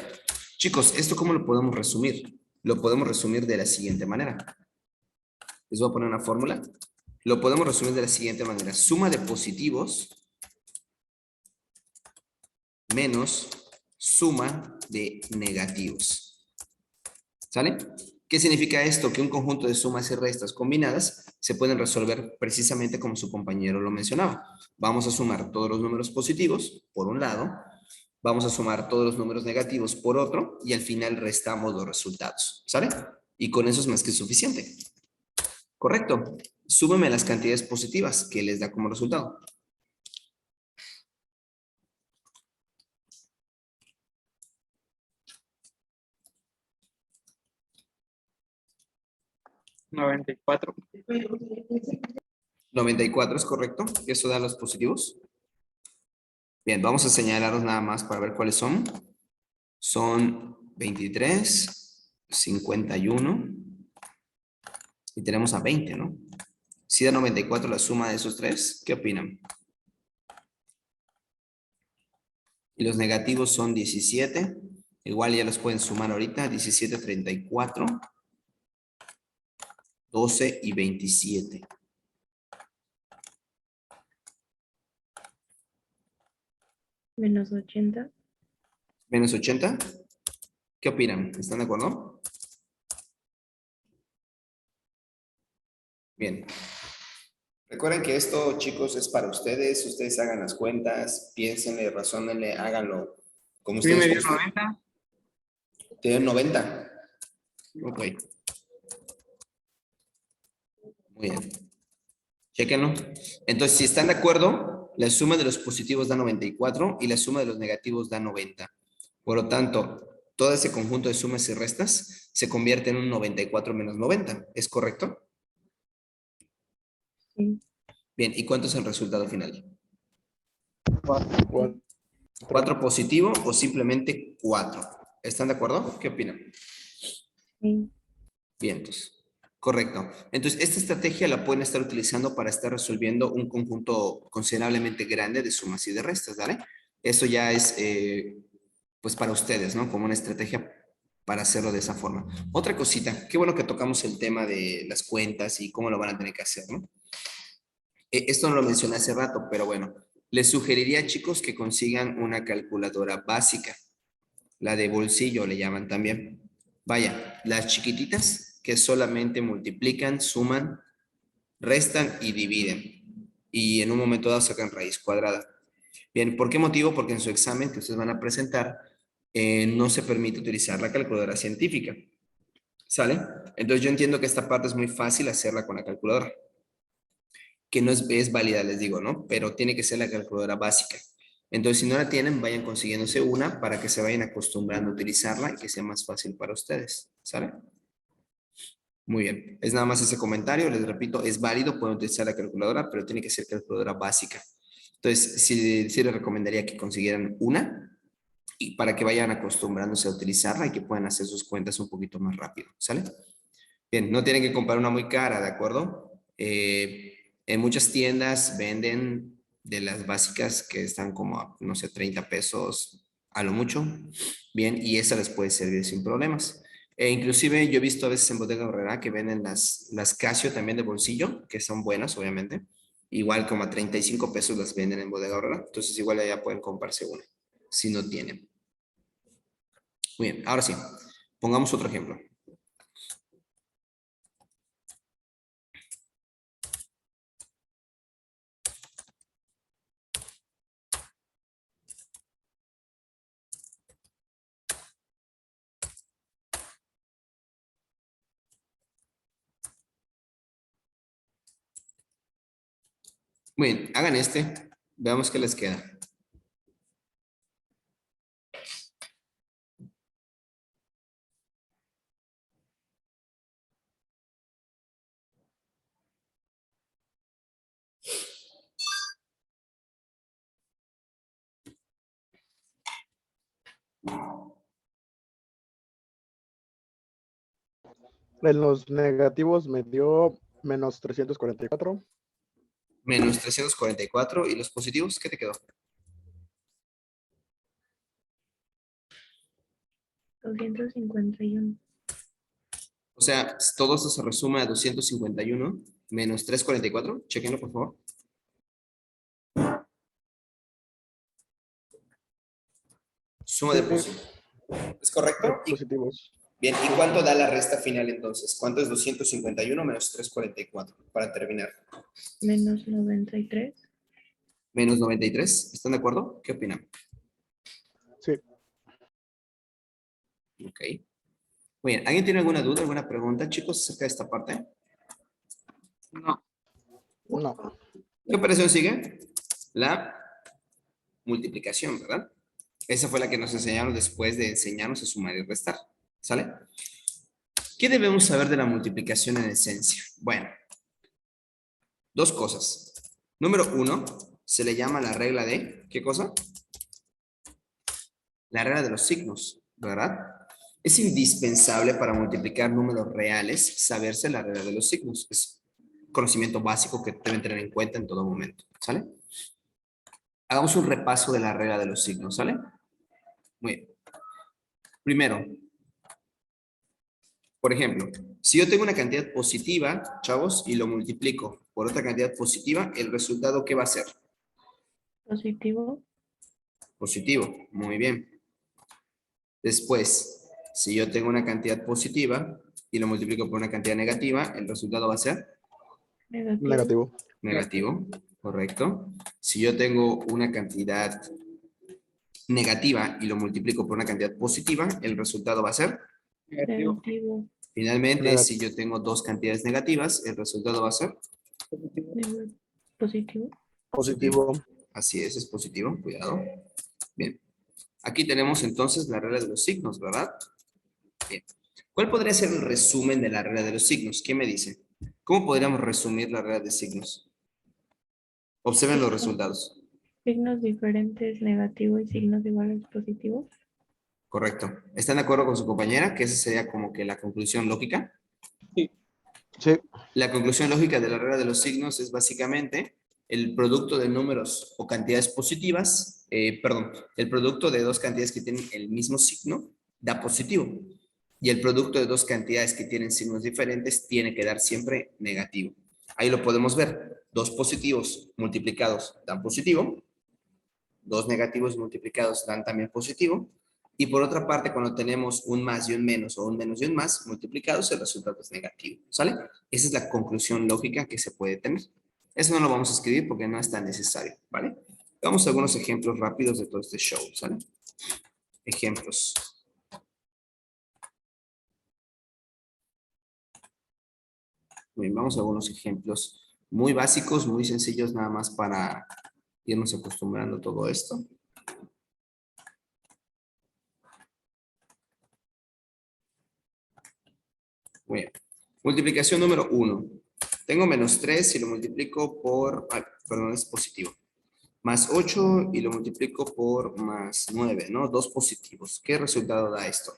Chicos, ¿esto cómo lo podemos resumir? Lo podemos resumir de la siguiente manera. Les voy a poner una fórmula. Lo podemos resumir de la siguiente manera. Suma de positivos menos suma de negativos. ¿Sale? ¿Qué significa esto? Que un conjunto de sumas y restas combinadas se pueden resolver precisamente como su compañero lo mencionaba. Vamos a sumar todos los números positivos, por un lado, vamos a sumar todos los números negativos por otro, y al final restamos los resultados. ¿Sale? Y con eso es más que suficiente. Correcto. Súmeme las cantidades positivas que les da como resultado. ¿94? 94 es correcto. Eso da los positivos. Bien, vamos a señalarlos nada más para ver cuáles son. Son 23, 51 y tenemos a 20, ¿no? Si da 94 la suma de esos tres, ¿qué opinan? Y los negativos son 17. Igual ya los pueden sumar ahorita. 17, 34, 12 y 27. Menos 80. Menos 80. ¿Qué opinan? ¿Están de acuerdo? Bien. Recuerden que esto, chicos, es para ustedes. Ustedes hagan las cuentas, piénsenle, razónenle, háganlo como Sí, me ustedes dio gusten. 90. Te dio 90. Ok. Muy bien. Chéquenlo. Entonces, si están de acuerdo, la suma de los positivos da 94 y la suma de los negativos da 90. Por lo tanto, todo ese conjunto de sumas y restas se convierte en un 94 menos 90. ¿Es correcto? Sí. Bien, ¿y cuánto es el resultado final? 4. 4 positivo o simplemente 4. ¿Están de acuerdo? ¿Qué opinan? Sí. Bien, entonces. Correcto. Entonces, esta estrategia la pueden estar utilizando para estar resolviendo un conjunto considerablemente grande de sumas y de restas, ¿vale? Eso ya es, pues, para ustedes, ¿no? Como una estrategia para hacerlo de esa forma. Otra cosita, qué bueno que tocamos el tema de las cuentas y cómo lo van a tener que hacer, ¿no? Esto no lo mencioné hace rato, pero bueno, les sugeriría, chicos, que consigan una calculadora básica. La de bolsillo le llaman también. Vaya, las chiquititas que solamente multiplican, suman, restan y dividen. Y en un momento dado sacan raíz cuadrada. Bien, ¿por qué motivo? Porque en su examen que ustedes van a presentar no se permite utilizar la calculadora científica. ¿Sale? Entonces yo entiendo que esta parte es muy fácil hacerla con la calculadora. Que no es válida, les digo, ¿no? Pero tiene que ser la calculadora básica. Entonces, si no la tienen, vayan consiguiéndose una para que se vayan acostumbrando a utilizarla y que sea más fácil para ustedes. ¿Sale? Muy bien. Es nada más ese comentario. Les repito, es válido, pueden utilizar la calculadora, pero tiene que ser calculadora básica. Entonces, sí les recomendaría que consiguieran una y para que vayan acostumbrándose a utilizarla y que puedan hacer sus cuentas un poquito más rápido. ¿Sale? Bien, no tienen que comprar una muy cara, ¿de acuerdo? En muchas tiendas venden de las básicas que están como, no sé, 30 pesos a lo mucho. Bien, y esa les puede servir sin problemas. E inclusive yo he visto a veces en Bodega Aurrerá que venden las Casio también de bolsillo, que son buenas, obviamente. Igual como a 35 pesos las venden en Bodega Aurrerá. Entonces igual allá pueden comprarse una, si no tienen. Muy bien, ahora sí, pongamos otro ejemplo. Muy bien, hagan este, veamos qué les queda. En los negativos me dio menos 344. Menos 344 y los positivos, ¿qué te quedó? 251. O sea, todo esto se resume a 251 menos 344. Chequenlo, por favor. Suma de positivos. ¿Es correcto? Positivos. Bien, ¿y cuánto da la resta final entonces? ¿Cuánto es 251 menos 344? Para terminar. Menos 93. Menos 93. ¿Están de acuerdo? ¿Qué opinan? Sí. Ok. Muy bien, ¿alguien tiene alguna duda, alguna pregunta, chicos, acerca de esta parte? No. No. ¿Qué operación sigue? La multiplicación, ¿verdad? Esa fue la que nos enseñaron después de enseñarnos a sumar y restar. ¿Sale? ¿Qué debemos saber de la multiplicación en esencia? Bueno, dos cosas. Número uno, se le llama la regla de, ¿qué cosa? La regla de los signos, ¿verdad? Es indispensable para multiplicar números reales saberse la regla de los signos. Es conocimiento básico que deben tener en cuenta en todo momento, ¿sale? Hagamos un repaso de la regla de los signos, ¿sale? Muy bien. Primero, por ejemplo, si yo tengo una cantidad positiva, chavos, y lo multiplico por otra cantidad positiva, el resultado, ¿qué va a ser? Positivo. Positivo. Muy bien. Después, si yo tengo una cantidad positiva y lo multiplico por una cantidad negativa, el resultado va a ser Negativo. Negativo. negativo. Correcto. Si yo tengo una cantidad negativa y lo multiplico por una cantidad positiva, el resultado va a ser Negativo. Negativo. finalmente, Negativo. si yo tengo dos cantidades negativas, el resultado va a ser Positivo. Positivo. Positivo. Así es positivo, cuidado. Bien. Aquí tenemos entonces la regla de los signos, ¿verdad? Bien. ¿Cuál podría ser el resumen de la regla de los signos? ¿Qué me dice? ¿Cómo podríamos resumir la regla de signos? Observen los resultados. Signos diferentes, negativo y signos iguales positivos. Correcto. ¿Están de acuerdo con su compañera? Que esa sería como que la conclusión lógica. Sí. Sí. La conclusión lógica de la regla de los signos es básicamente el producto de números o cantidades positivas, el producto de dos cantidades que tienen el mismo signo da positivo. Y el producto de dos cantidades que tienen signos diferentes tiene que dar siempre negativo. Ahí lo podemos ver. Dos positivos multiplicados dan positivo. Dos negativos multiplicados dan también positivo. Y por otra parte, cuando tenemos un más y un menos o un menos y un más multiplicados, el resultado es negativo. ¿Sale? Esa es la conclusión lógica que se puede tener. Eso no lo vamos a escribir porque no es tan necesario. ¿Vale? Vamos a algunos ejemplos rápidos de todo este show. ¿Sale? Ejemplos. Bien, vamos a algunos ejemplos muy básicos, muy sencillos, nada más para irnos acostumbrando a todo esto. Muy bien. Multiplicación número 1. Tengo menos 3 y lo multiplico por, perdón, es positivo. Más 8 y lo multiplico por más 9, ¿no? Dos positivos. ¿Qué resultado da esto?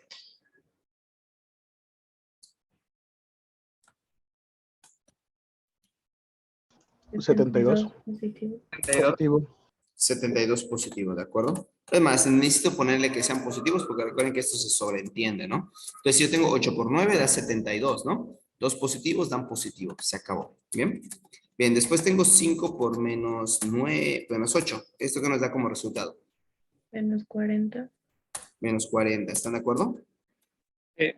72. Positivo. 72. Positivo. 72 positivo, ¿de acuerdo? Además, necesito ponerle que sean positivos porque recuerden que esto se sobreentiende, ¿no? Entonces, si yo tengo 8 por 9 da 72, ¿no? Dos positivos dan positivo, se acabó. ¿Bien? Bien, después tengo 5 por menos 9, menos 8. ¿Esto qué nos da como resultado? Menos 40. Menos 40, ¿están de acuerdo? Eh,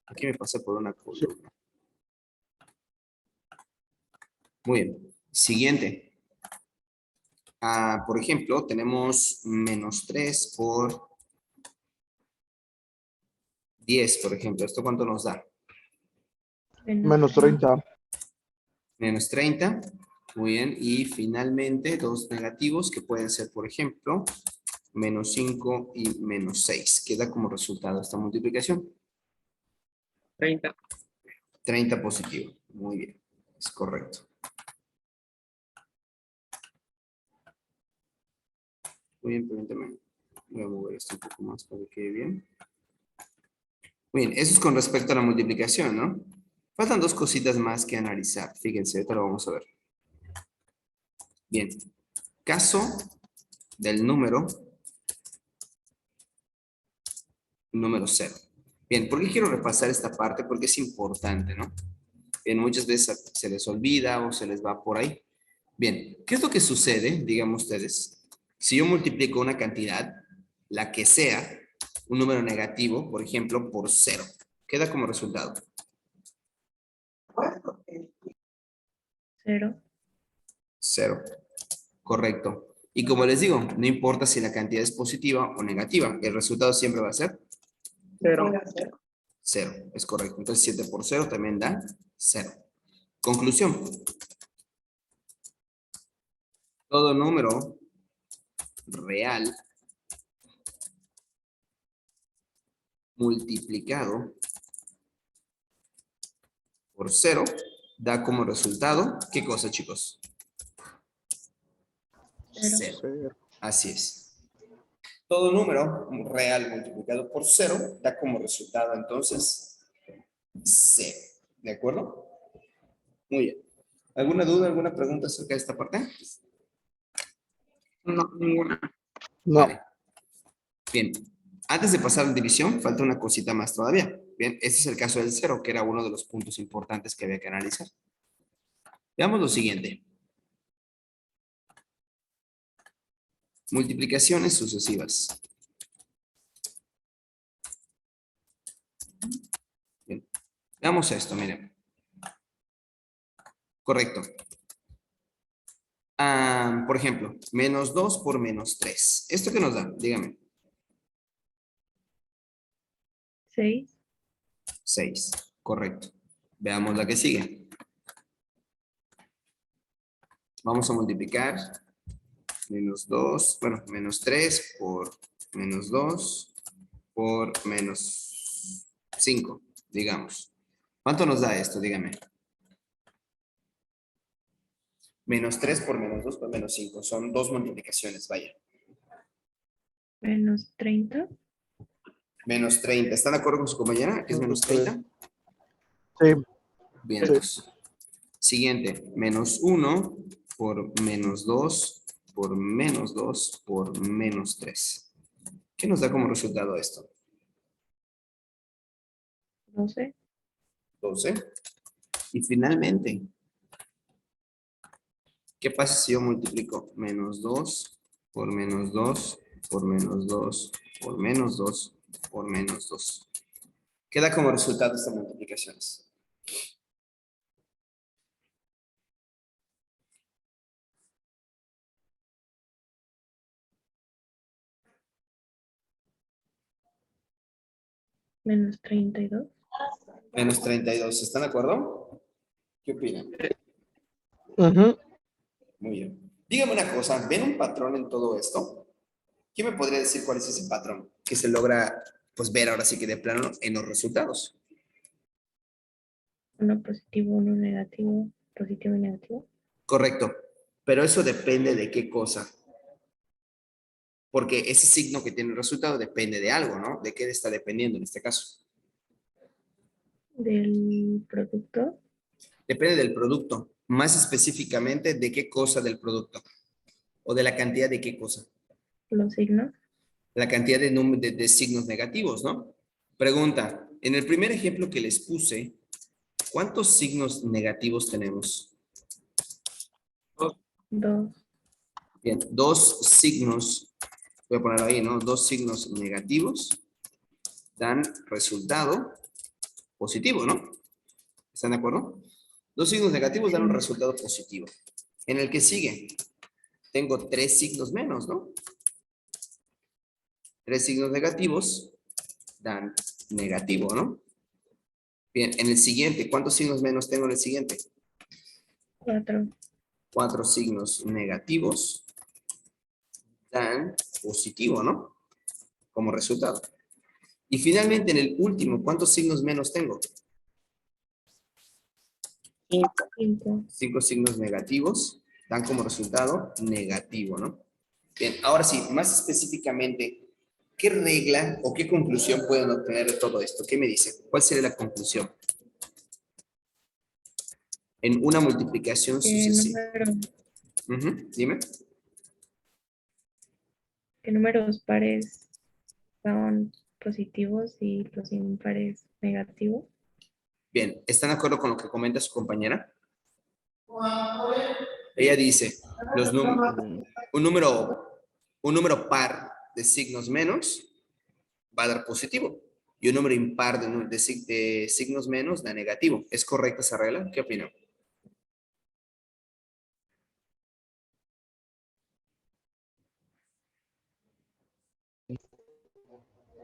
Aquí me pasé por una Sí. columna. Muy bien. Siguiente. Por ejemplo, tenemos menos 3 por 10, por ejemplo. ¿Esto cuánto nos da? Menos 30. Menos 30. Muy bien. Y finalmente, dos negativos que pueden ser, por ejemplo, menos 5 y menos 6. ¿Qué da como resultado esta multiplicación? 30. 30 positivo. Muy bien. Es correcto. Muy bien, permítame. Voy a mover esto un poco más para que quede bien. Muy bien, eso es con respecto a la multiplicación, ¿no? Faltan dos cositas más que analizar. Fíjense, ahorita lo vamos a ver. Bien. Caso del número 0. Bien, ¿por qué quiero repasar esta parte? Porque es importante, ¿no? Bien, muchas veces se les olvida o se les va por ahí. Bien, ¿qué es lo que sucede, digamos ustedes, si yo multiplico una cantidad, la que sea, un número negativo, por ejemplo, por 0? ¿Qué da como resultado? 0. 0. Correcto. Y como les digo, no importa si la cantidad es positiva o negativa, el resultado siempre va a ser 0. 0. Es correcto. Entonces 7 por 0 también da 0. Conclusión. Todo número real multiplicado por 0 da como resultado, ¿qué cosa, chicos? 0. 0. Así es. Todo número real multiplicado por 0 da como resultado, entonces, 0. ¿De acuerdo? Muy bien. ¿Alguna duda, alguna pregunta acerca de esta parte? No, ninguna. No. Vale. Bien. Antes de pasar a la división, falta una cosita más todavía. Bien, este es el caso del 0, que era uno de los puntos importantes que había que analizar. Veamos lo siguiente. Multiplicaciones sucesivas. Bien. Veamos esto, miren. Correcto. Por ejemplo, menos 2 por menos 3. ¿Esto qué nos da? Dígame. 6. 6. Correcto. Veamos la que sigue. Vamos a multiplicar menos 2, bueno, menos 3 por menos 2 por menos 5, digamos. ¿Cuánto nos da esto? Dígame. Menos 3 por menos 2 por menos 5. Son dos multiplicaciones, vaya. Menos 30. Menos 30. ¿Están de acuerdo con su compañera? ¿Que es menos 30? Sí. Bien, Sí. pues. Siguiente. Menos 1 por menos 2 por menos 2 por menos 3. ¿Qué nos da como resultado esto? 12. 12. Y finalmente, ¿qué pasa si yo multiplico menos 2 por menos 2 por menos 2 por menos 2 por menos 2? ¿Qué da como resultado estas multiplicaciones? Menos 32. Menos 32. ¿Están de acuerdo? ¿Qué opinan? Ujú. Muy bien. Dígame una cosa, ¿ven un patrón en todo esto? ¿Quién me podría decir cuál es ese patrón que se logra, pues, ver ahora sí que de plano en los resultados? Uno positivo, uno negativo. Positivo y negativo. Correcto. Pero eso depende de qué cosa. Porque ese signo que tiene el resultado depende de algo, ¿no? ¿De qué está dependiendo en este caso? Del producto. Depende del producto. Más específicamente, ¿de qué cosa del producto? ¿O de la cantidad de qué cosa? Los signos. La cantidad de signos negativos, ¿no? Pregunta, en el primer ejemplo que les puse, ¿cuántos signos negativos tenemos? 2. Bien, 2 signos, voy a ponerlo ahí, ¿no? 2 signos negativos dan resultado positivo, ¿no? ¿Están de acuerdo? 2 signos negativos dan un resultado positivo. En el que sigue, tengo 3 signos menos, ¿no? 3 signos negativos dan negativo, ¿no? Bien, en el siguiente, ¿cuántos signos menos tengo en el siguiente? 4. 4 signos negativos dan positivo, ¿no? Como resultado. Y finalmente, en el último, ¿cuántos signos menos tengo? 5. 5 signos negativos dan como resultado negativo, ¿no? Bien, ahora sí, más específicamente, ¿qué regla o qué conclusión pueden obtener de todo esto? ¿Qué me dicen? ¿Cuál sería la conclusión? En una multiplicación sucesiva. Dime. ¿Qué números pares son positivos y los impares negativos? Bien, ¿están de acuerdo con lo que comenta su compañera? Ella dice, un número par de signos menos va a dar positivo y un número impar de signos menos da negativo. ¿Es correcta esa regla? ¿Qué opinan?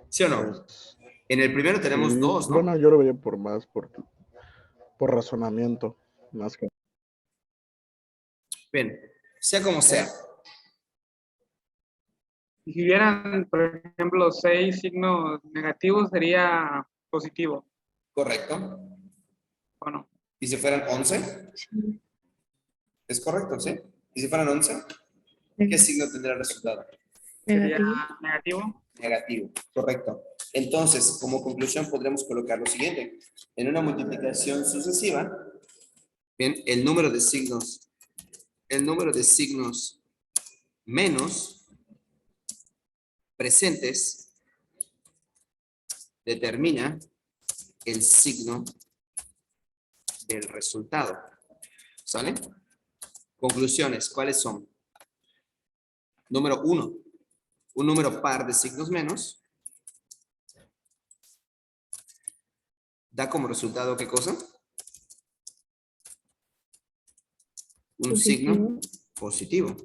¿Sí o no? Pues, En el primero tenemos sí, 2, ¿no? bueno, yo lo veía por más, por razonamiento, más que. Bien, sea como sea. Y si hubieran, por ejemplo, 6 signos negativos, sería positivo, Correcto. ¿o no? ¿Y si fueran 11? Sí. ¿Es correcto, sí? ¿Y si fueran 11? ¿Qué signo tendrá el resultado? Sería Negativo. negativo. Negativo, correcto. Entonces, como conclusión podremos colocar lo siguiente. En una multiplicación sucesiva, bien, el número de signos menos presentes determina el signo del resultado. ¿Sale? Conclusiones, ¿cuáles son? Número 1, un número par de signos menos da como resultado ¿qué cosa? Un signo positivo.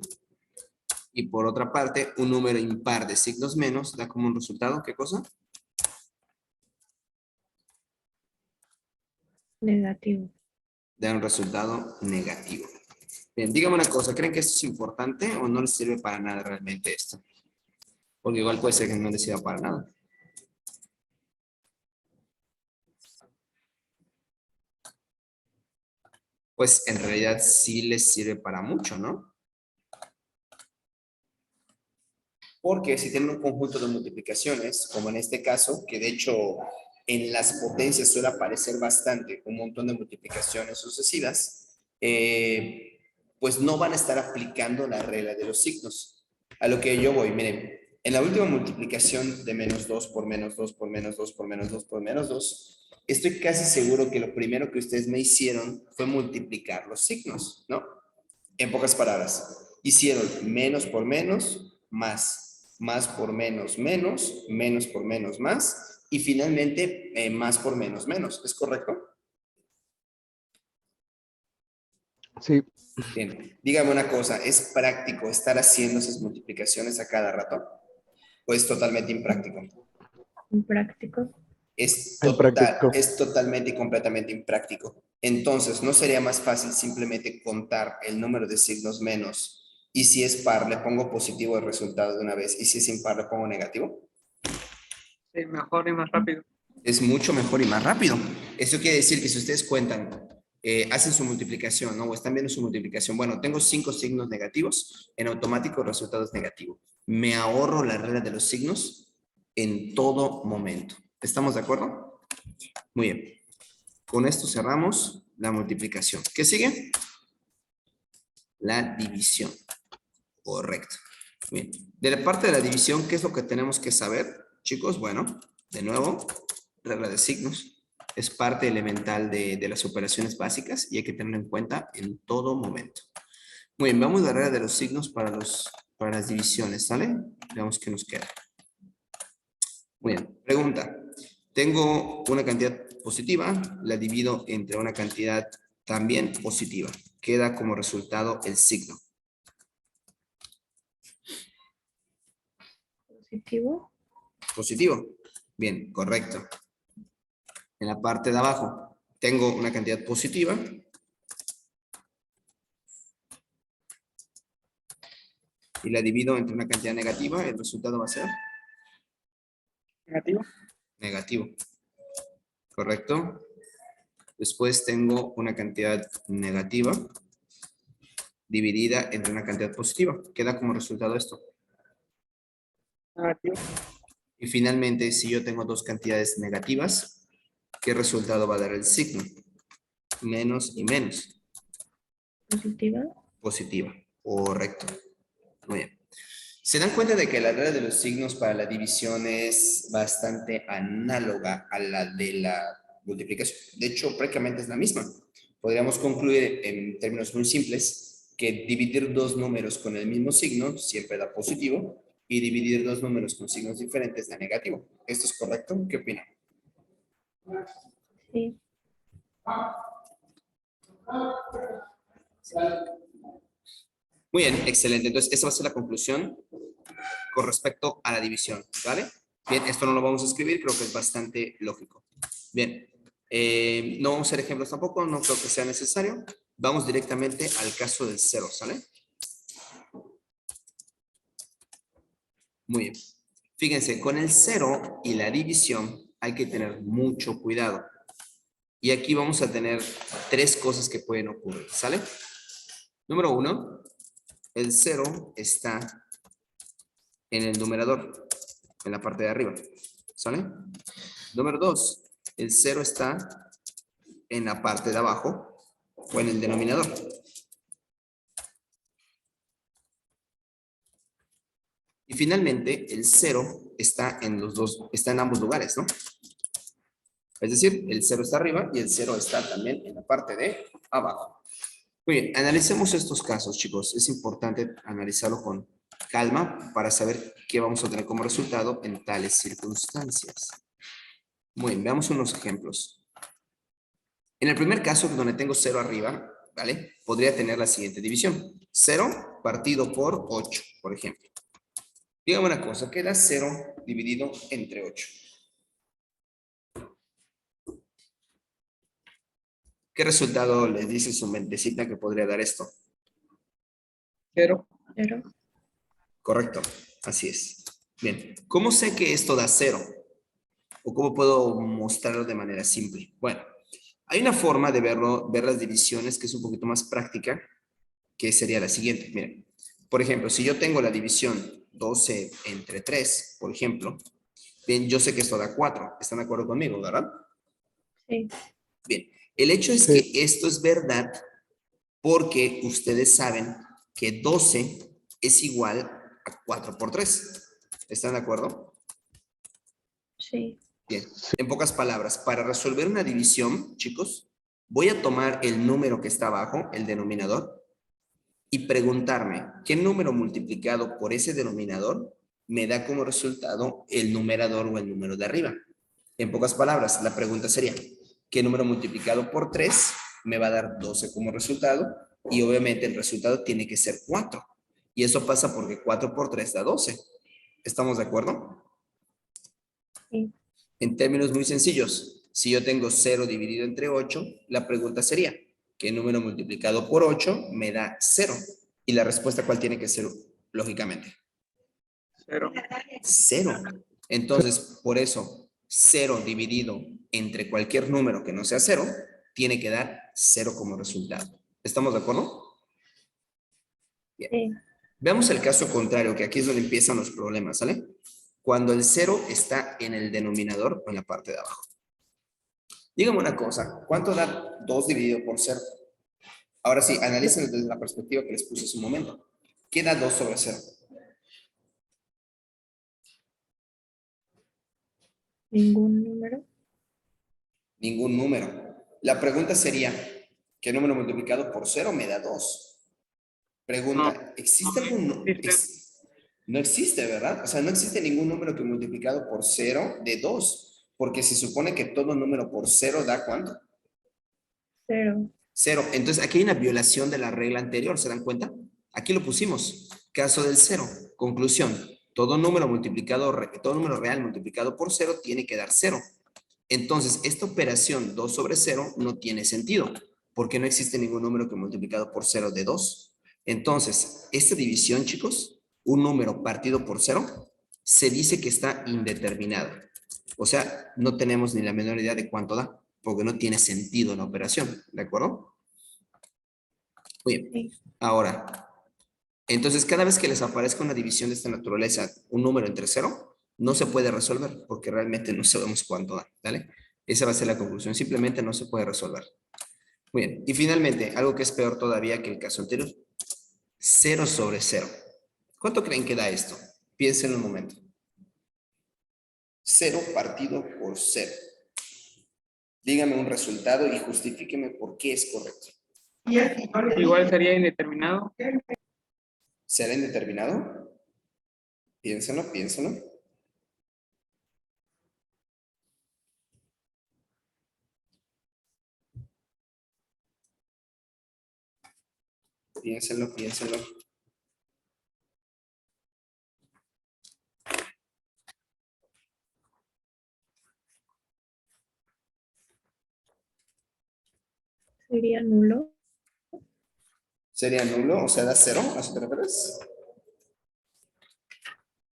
Y por otra parte, un número impar de signos menos da como un resultado ¿qué cosa? Negativo. Da un resultado negativo. Bien, dígame una cosa, ¿creen que esto es importante o no les sirve para nada realmente esto? Porque igual puede ser que no les sirva para nada. Pues en realidad sí les sirve para mucho, ¿no? Porque si tienen un conjunto de multiplicaciones, como en este caso, que de hecho en las potencias suele aparecer bastante, un montón de multiplicaciones sucesivas, pues no van a estar aplicando la regla de los signos. A lo que yo voy, miren, en la última multiplicación de menos 2 por menos 2 por menos 2 por menos 2 por menos 2, estoy casi seguro que lo primero que ustedes me hicieron fue multiplicar los signos, ¿no? En pocas palabras, hicieron menos por menos, más por menos, menos por menos, más, y finalmente más por menos, menos. ¿Es correcto? Sí, Bien, dígame una cosa, ¿es práctico estar haciendo esas multiplicaciones a cada rato? ¿O es totalmente impráctico? Práctico. práctico. Es totalmente y completamente impráctico. Entonces, ¿no sería más fácil simplemente contar el número de signos menos y si es par le pongo positivo el resultado de una vez y si es impar le pongo negativo? Sí, mejor y más rápido. Es mucho mejor y más rápido. Eso quiere decir que si ustedes cuentan, hacen su multiplicación, ¿no? O están viendo su multiplicación. Bueno, tengo 5 signos negativos, en automático el resultado es negativo. Me ahorro la regla de los signos en todo momento. ¿Estamos de acuerdo? Muy bien. Con esto cerramos la multiplicación. ¿Qué sigue? la división. Correcto. Bien. De la parte de la división, ¿qué es lo que tenemos que saber, chicos? Bueno, de nuevo, regla de signos. Es parte elemental de las operaciones básicas y hay que tenerlo en cuenta en todo momento. Muy bien, vamos a la regla de los signos para las divisiones, ¿sale? Veamos qué nos queda. Muy bien, pregunta. Tengo una cantidad positiva, la divido entre una cantidad también positiva. Queda como resultado el signo. Positivo. Positivo. Bien, correcto. En la parte de abajo tengo una cantidad positiva. Y la divido entre una cantidad negativa, el resultado va a ser Negativo. negativo. ¿Correcto? Después tengo una cantidad negativa dividida entre una cantidad positiva. Queda como resultado esto. Negativo. Y finalmente, si yo tengo dos cantidades negativas, ¿qué resultado va a dar el signo? Menos y menos. Positiva. Positiva. Correcto. Muy bien. ¿Se dan cuenta de que la regla de los signos para la división es bastante análoga a la de la multiplicación? De hecho, prácticamente es la misma. Podríamos concluir en términos muy simples que dividir dos números con el mismo signo siempre da positivo y dividir dos números con signos diferentes da negativo. ¿Esto es correcto? ¿Qué opinan? Sí. Muy bien, excelente. Entonces, esa va a ser la conclusión con respecto a la división, ¿vale? Bien, esto no lo vamos a escribir, creo que es bastante lógico. Bien, no vamos a hacer ejemplos tampoco, no creo que sea necesario. Vamos directamente al caso del 0, ¿sale? Muy bien. Fíjense, con el 0 y la división hay que tener mucho cuidado. Y aquí vamos a tener tres cosas que pueden ocurrir, ¿sale? Número 1, el 0 está en el numerador, en la parte de arriba, ¿sale? Número 2, el 0 está en la parte de abajo o en el denominador. Y finalmente, el 0 está en ambos lugares, ¿no? Es decir, el 0 está arriba y el 0 está también en la parte de abajo. Muy bien, analicemos estos casos, chicos. Es importante analizarlo con calma para saber qué vamos a tener como resultado en tales circunstancias. Muy bien, veamos unos ejemplos. En el primer caso, donde tengo 0 arriba, ¿vale? Podría tener la siguiente división. 0 partido por 8, por ejemplo. Dígame una cosa, queda 0 dividido entre 8. ¿Qué resultado les dice su mentecita que podría dar esto? 0. 0. Correcto, así es. Bien, ¿cómo sé que esto da 0? ¿O cómo puedo mostrarlo de manera simple? Bueno, hay una forma de verlo, ver las divisiones que es un poquito más práctica, que sería la siguiente. Miren, por ejemplo, si yo tengo la división 12 entre 3, por ejemplo, bien, yo sé que esto da 4. ¿Están de acuerdo conmigo, verdad? Sí. Bien, el hecho es Sí. que esto es verdad porque ustedes saben que 12 es igual a 4 por 3. ¿Están de acuerdo? Sí. Bien, en pocas palabras, para resolver una división, chicos, voy a tomar el número que está abajo, el denominador, y preguntarme qué número multiplicado por ese denominador me da como resultado el numerador o el número de arriba. En pocas palabras, la pregunta sería, ¿qué número multiplicado por 3 me va a dar 12 como resultado? Y obviamente el resultado tiene que ser 4. Y eso pasa porque 4 por 3 da 12. ¿Estamos de acuerdo? Sí. En términos muy sencillos, si yo tengo 0 dividido entre 8, la pregunta sería, ¿qué número multiplicado por 8 me da 0? Y la respuesta, ¿cuál tiene que ser lógicamente? 0. 0. Entonces, por eso, 0 dividido entre cualquier número que no sea 0, tiene que dar 0 como resultado. ¿Estamos de acuerdo? Bien. Sí. Veamos el caso contrario, que aquí es donde empiezan los problemas, ¿sale? Cuando el 0 está en el denominador o en la parte de abajo. Dígame una cosa, ¿cuánto da 2 dividido por 0? Ahora sí, analícenlo desde la perspectiva que les puse hace un momento. ¿Qué da 2 sobre 0? Ningún número. Ningún número. La pregunta sería, ¿qué número multiplicado por 0 me da 2? Pregunta, ¿existe algún no existe, ¿verdad? O sea, no existe ningún número que multiplicado por 0 de 2, porque se supone que todo número por 0 da ¿cuánto? 0. 0. Entonces, aquí hay una violación de la regla anterior, ¿se dan cuenta? Aquí lo pusimos. Caso del 0. Conclusión. Todo número real multiplicado por 0 tiene que dar 0. Entonces, esta operación 2 sobre 0 no tiene sentido, porque no existe ningún número que multiplicado por 0 de 2. Entonces, esta división, chicos, un número partido por 0, se dice que está indeterminado. O sea, no tenemos ni la menor idea de cuánto da, porque no tiene sentido la operación, ¿de acuerdo? Muy bien. Sí. Ahora, entonces cada vez que les aparezca una división de esta naturaleza, un número entre 0, no se puede resolver, porque realmente no sabemos cuánto da, ¿vale? Esa va a ser la conclusión, simplemente no se puede resolver. Muy bien, y finalmente, algo que es peor todavía que el caso anterior, 0 sobre 0. ¿Cuánto creen que da esto? Piensen un momento. 0 partido por 0. Dígame un resultado y justifíqueme por qué es correcto. Igual sería indeterminado. ¿Será indeterminado? Piénsenlo, piénsenlo. Piénsenlo, piénsenlo. Sería nulo. ¿Sería nulo? O sea, da 0, ¿a eso te refieres?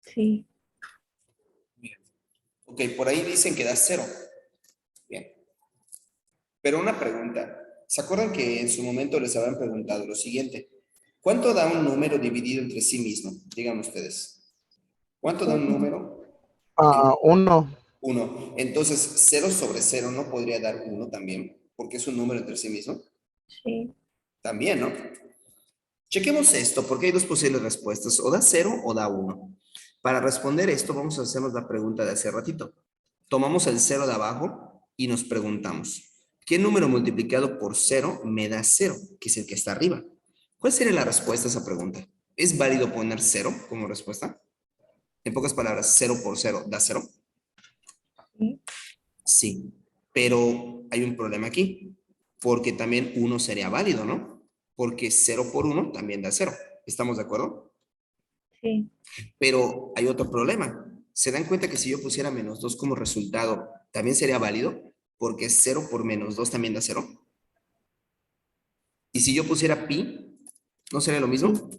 Sí. Ok, por ahí dicen que da 0. Bien. Pero una pregunta. ¿Se acuerdan que en su momento les habrán preguntado lo siguiente? ¿Cuánto da un número dividido entre sí mismo? Díganme ustedes. ¿Cuánto da un número? 1. 1. Entonces, 0 sobre 0 no podría dar 1 también, porque es un número entre sí mismo. Sí. También, ¿no? Chequemos esto, porque hay dos posibles respuestas. O da 0 o da 1. Para responder esto, vamos a hacernos la pregunta de hace ratito. Tomamos el 0 de abajo y nos preguntamos, ¿qué número multiplicado por 0 me da 0? Que es el que está arriba. ¿Cuál sería la respuesta a esa pregunta? ¿Es válido poner 0 como respuesta? En pocas palabras, 0 por 0 da 0. Sí. Sí, pero hay un problema aquí, porque también 1 sería válido, ¿no? Porque 0 por 1 también da 0. ¿Estamos de acuerdo? Sí. Pero hay otro problema. ¿Se dan cuenta que si yo pusiera menos 2 como resultado, también sería válido? Porque 0 por menos 2 también da 0. Y si yo pusiera pi, ¿no sería lo mismo? Sí.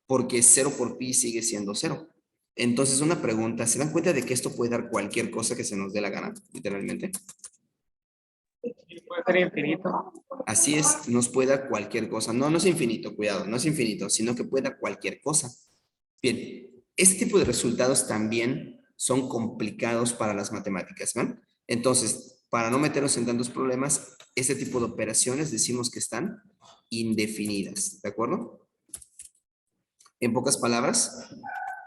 Porque 0 por pi sigue siendo 0. Entonces, una pregunta, ¿se dan cuenta de que esto puede dar cualquier cosa que se nos dé la gana, literalmente? Puede ser infinito. Así es, nos puede dar cualquier cosa. No, no es infinito, cuidado, no es infinito, sino que puede dar cualquier cosa. Bien, este tipo de resultados también son complicados para las matemáticas, ¿no? Entonces, para no meternos en tantos problemas, este tipo de operaciones decimos que están indefinidas, ¿de acuerdo? En pocas palabras,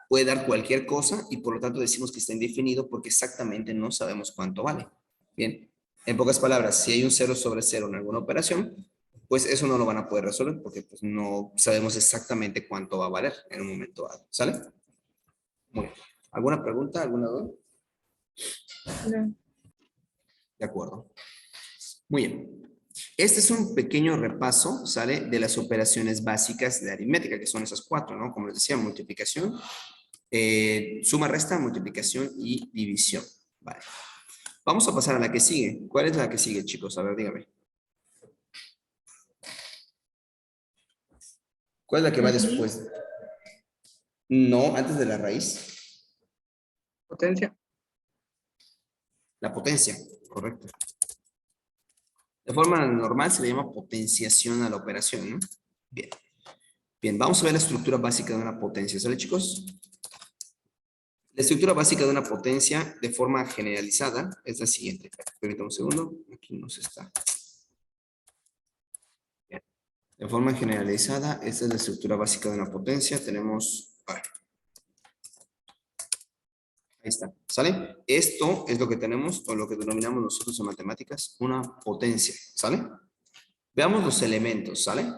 puede dar cualquier cosa y por lo tanto decimos que está indefinido porque exactamente no sabemos cuánto vale. Bien, en pocas palabras, si hay un 0 sobre 0 en alguna operación, pues eso no lo van a poder resolver porque pues, no sabemos exactamente cuánto va a valer en un momento dado. ¿Sale? Muy bien. ¿Alguna pregunta? ¿Alguna duda? No. De acuerdo. Muy bien. Este es un pequeño repaso, ¿sale? De las operaciones básicas de aritmética, que son esas 4, ¿no? Como les decía, multiplicación, suma, resta, multiplicación y división. Vale. Vamos a pasar a la que sigue. ¿Cuál es la que sigue, chicos? A ver, dígame. ¿Cuál es la que va después? No, antes de la raíz. Potencia. La potencia, correcto. De forma normal se le llama potenciación a la operación, ¿no? Bien. Bien, vamos a ver la estructura básica de una potencia. ¿Sale, chicos? La estructura básica de una potencia de forma generalizada es la siguiente. Permítame un segundo. Aquí nos está. Bien. De forma generalizada, esta es la estructura básica de una potencia. Tenemos... Ahí está, ¿sale? Esto es lo que tenemos, o lo que denominamos nosotros en matemáticas, una potencia, ¿sale? Veamos los elementos, ¿sale?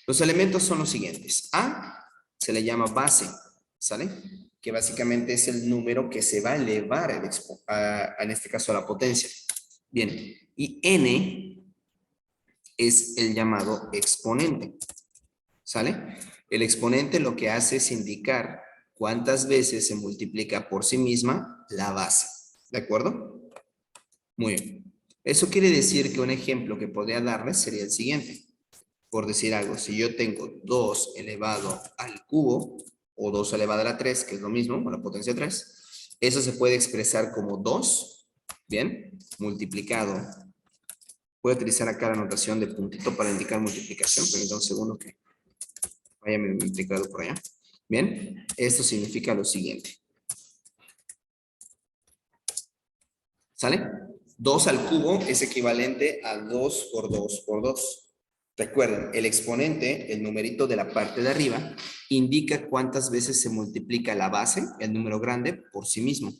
Los elementos son los siguientes. A se le llama base, ¿sale? Que básicamente es el número que se va a elevar en este caso a la potencia. Bien, y n es el llamado exponente, ¿sale? El exponente lo que hace es indicar cuántas veces se multiplica por sí misma la base, ¿de acuerdo? Muy bien. Eso quiere decir que un ejemplo que podría darles sería el siguiente. Por decir algo, si yo tengo 2 elevado al cubo, o 2 elevado a la 3, que es lo mismo, con la potencia 3, eso se puede expresar como 2, bien, multiplicado. Voy a utilizar acá la notación de puntito para indicar multiplicación, permítanme un segundo que vaya mi multiplicado por allá. Bien, esto significa lo siguiente. ¿Sale? 2 al cubo es equivalente a 2 por 2 por 2. Recuerden, el exponente, el numerito de la parte de arriba, indica cuántas veces se multiplica la base, el número grande, por sí mismo.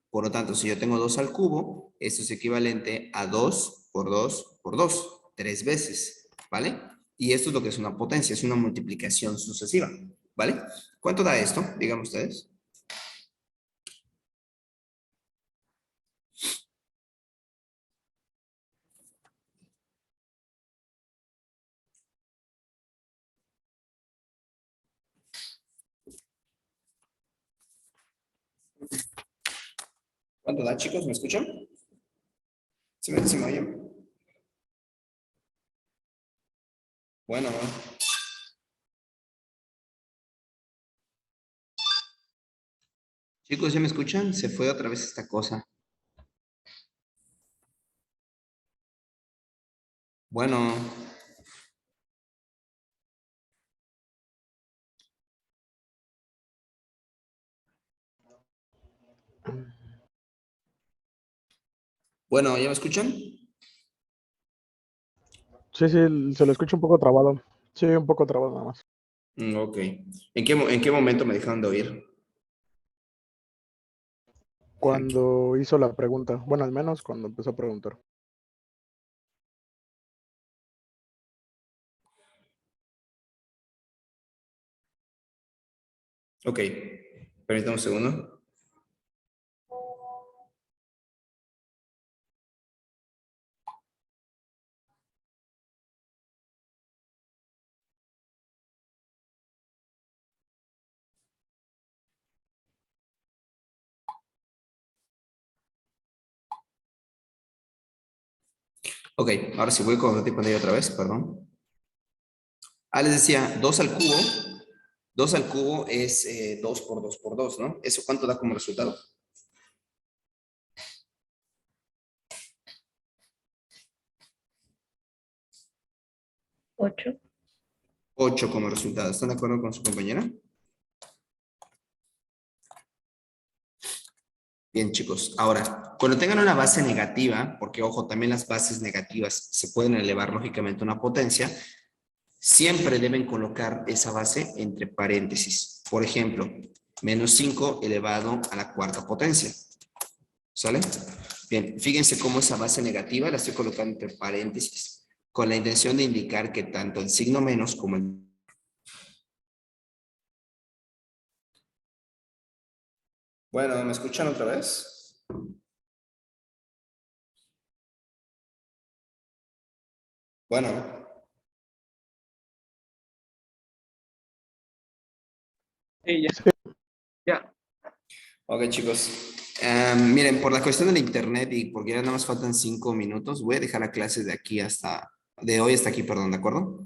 Por lo tanto, si yo tengo 2 al cubo, esto es equivalente a 2 por 2 por 2, 3 veces, ¿vale? Y esto es lo que es una potencia, es una multiplicación sucesiva, ¿vale? ¿Cuánto da esto? Díganme ustedes. ¿Cuánto da, chicos? ¿Me escuchan? ¿Se me oyen? Bueno. Chicos, ¿ya me escuchan? Se fue otra vez esta cosa. Bueno. Bueno, ¿ya me escuchan? Sí, se lo escucha un poco trabado. Sí, un poco trabado nada más. Ok. ¿En qué momento me dejaron de oír? Cuando hizo la pregunta, bueno, al menos cuando empezó a preguntar. Ok. Permítame un segundo. Ok, ahora sí voy a compartir pantalla otra vez, perdón. Les decía, 2 al cubo. 2 al cubo es 2 por 2 por 2, ¿no? ¿Eso cuánto da como resultado? 8. 8 como resultado. ¿Están de acuerdo con su compañera? Bien, chicos. Ahora, cuando tengan una base negativa, porque ojo, también las bases negativas se pueden elevar lógicamente a una potencia, siempre deben colocar esa base entre paréntesis. Por ejemplo, menos 5 elevado a la cuarta potencia. ¿Sale? Bien, fíjense cómo esa base negativa la estoy colocando entre paréntesis, con la intención de indicar que tanto el signo menos como el... Bueno, ¿me escuchan otra vez? Bueno. Sí, ya. Sí. Ya. Ok, chicos. Miren, por la cuestión del internet y porque ya nada más faltan 5 minutos, voy a dejar la clase de aquí hasta, de hoy hasta aquí, perdón, ¿de acuerdo?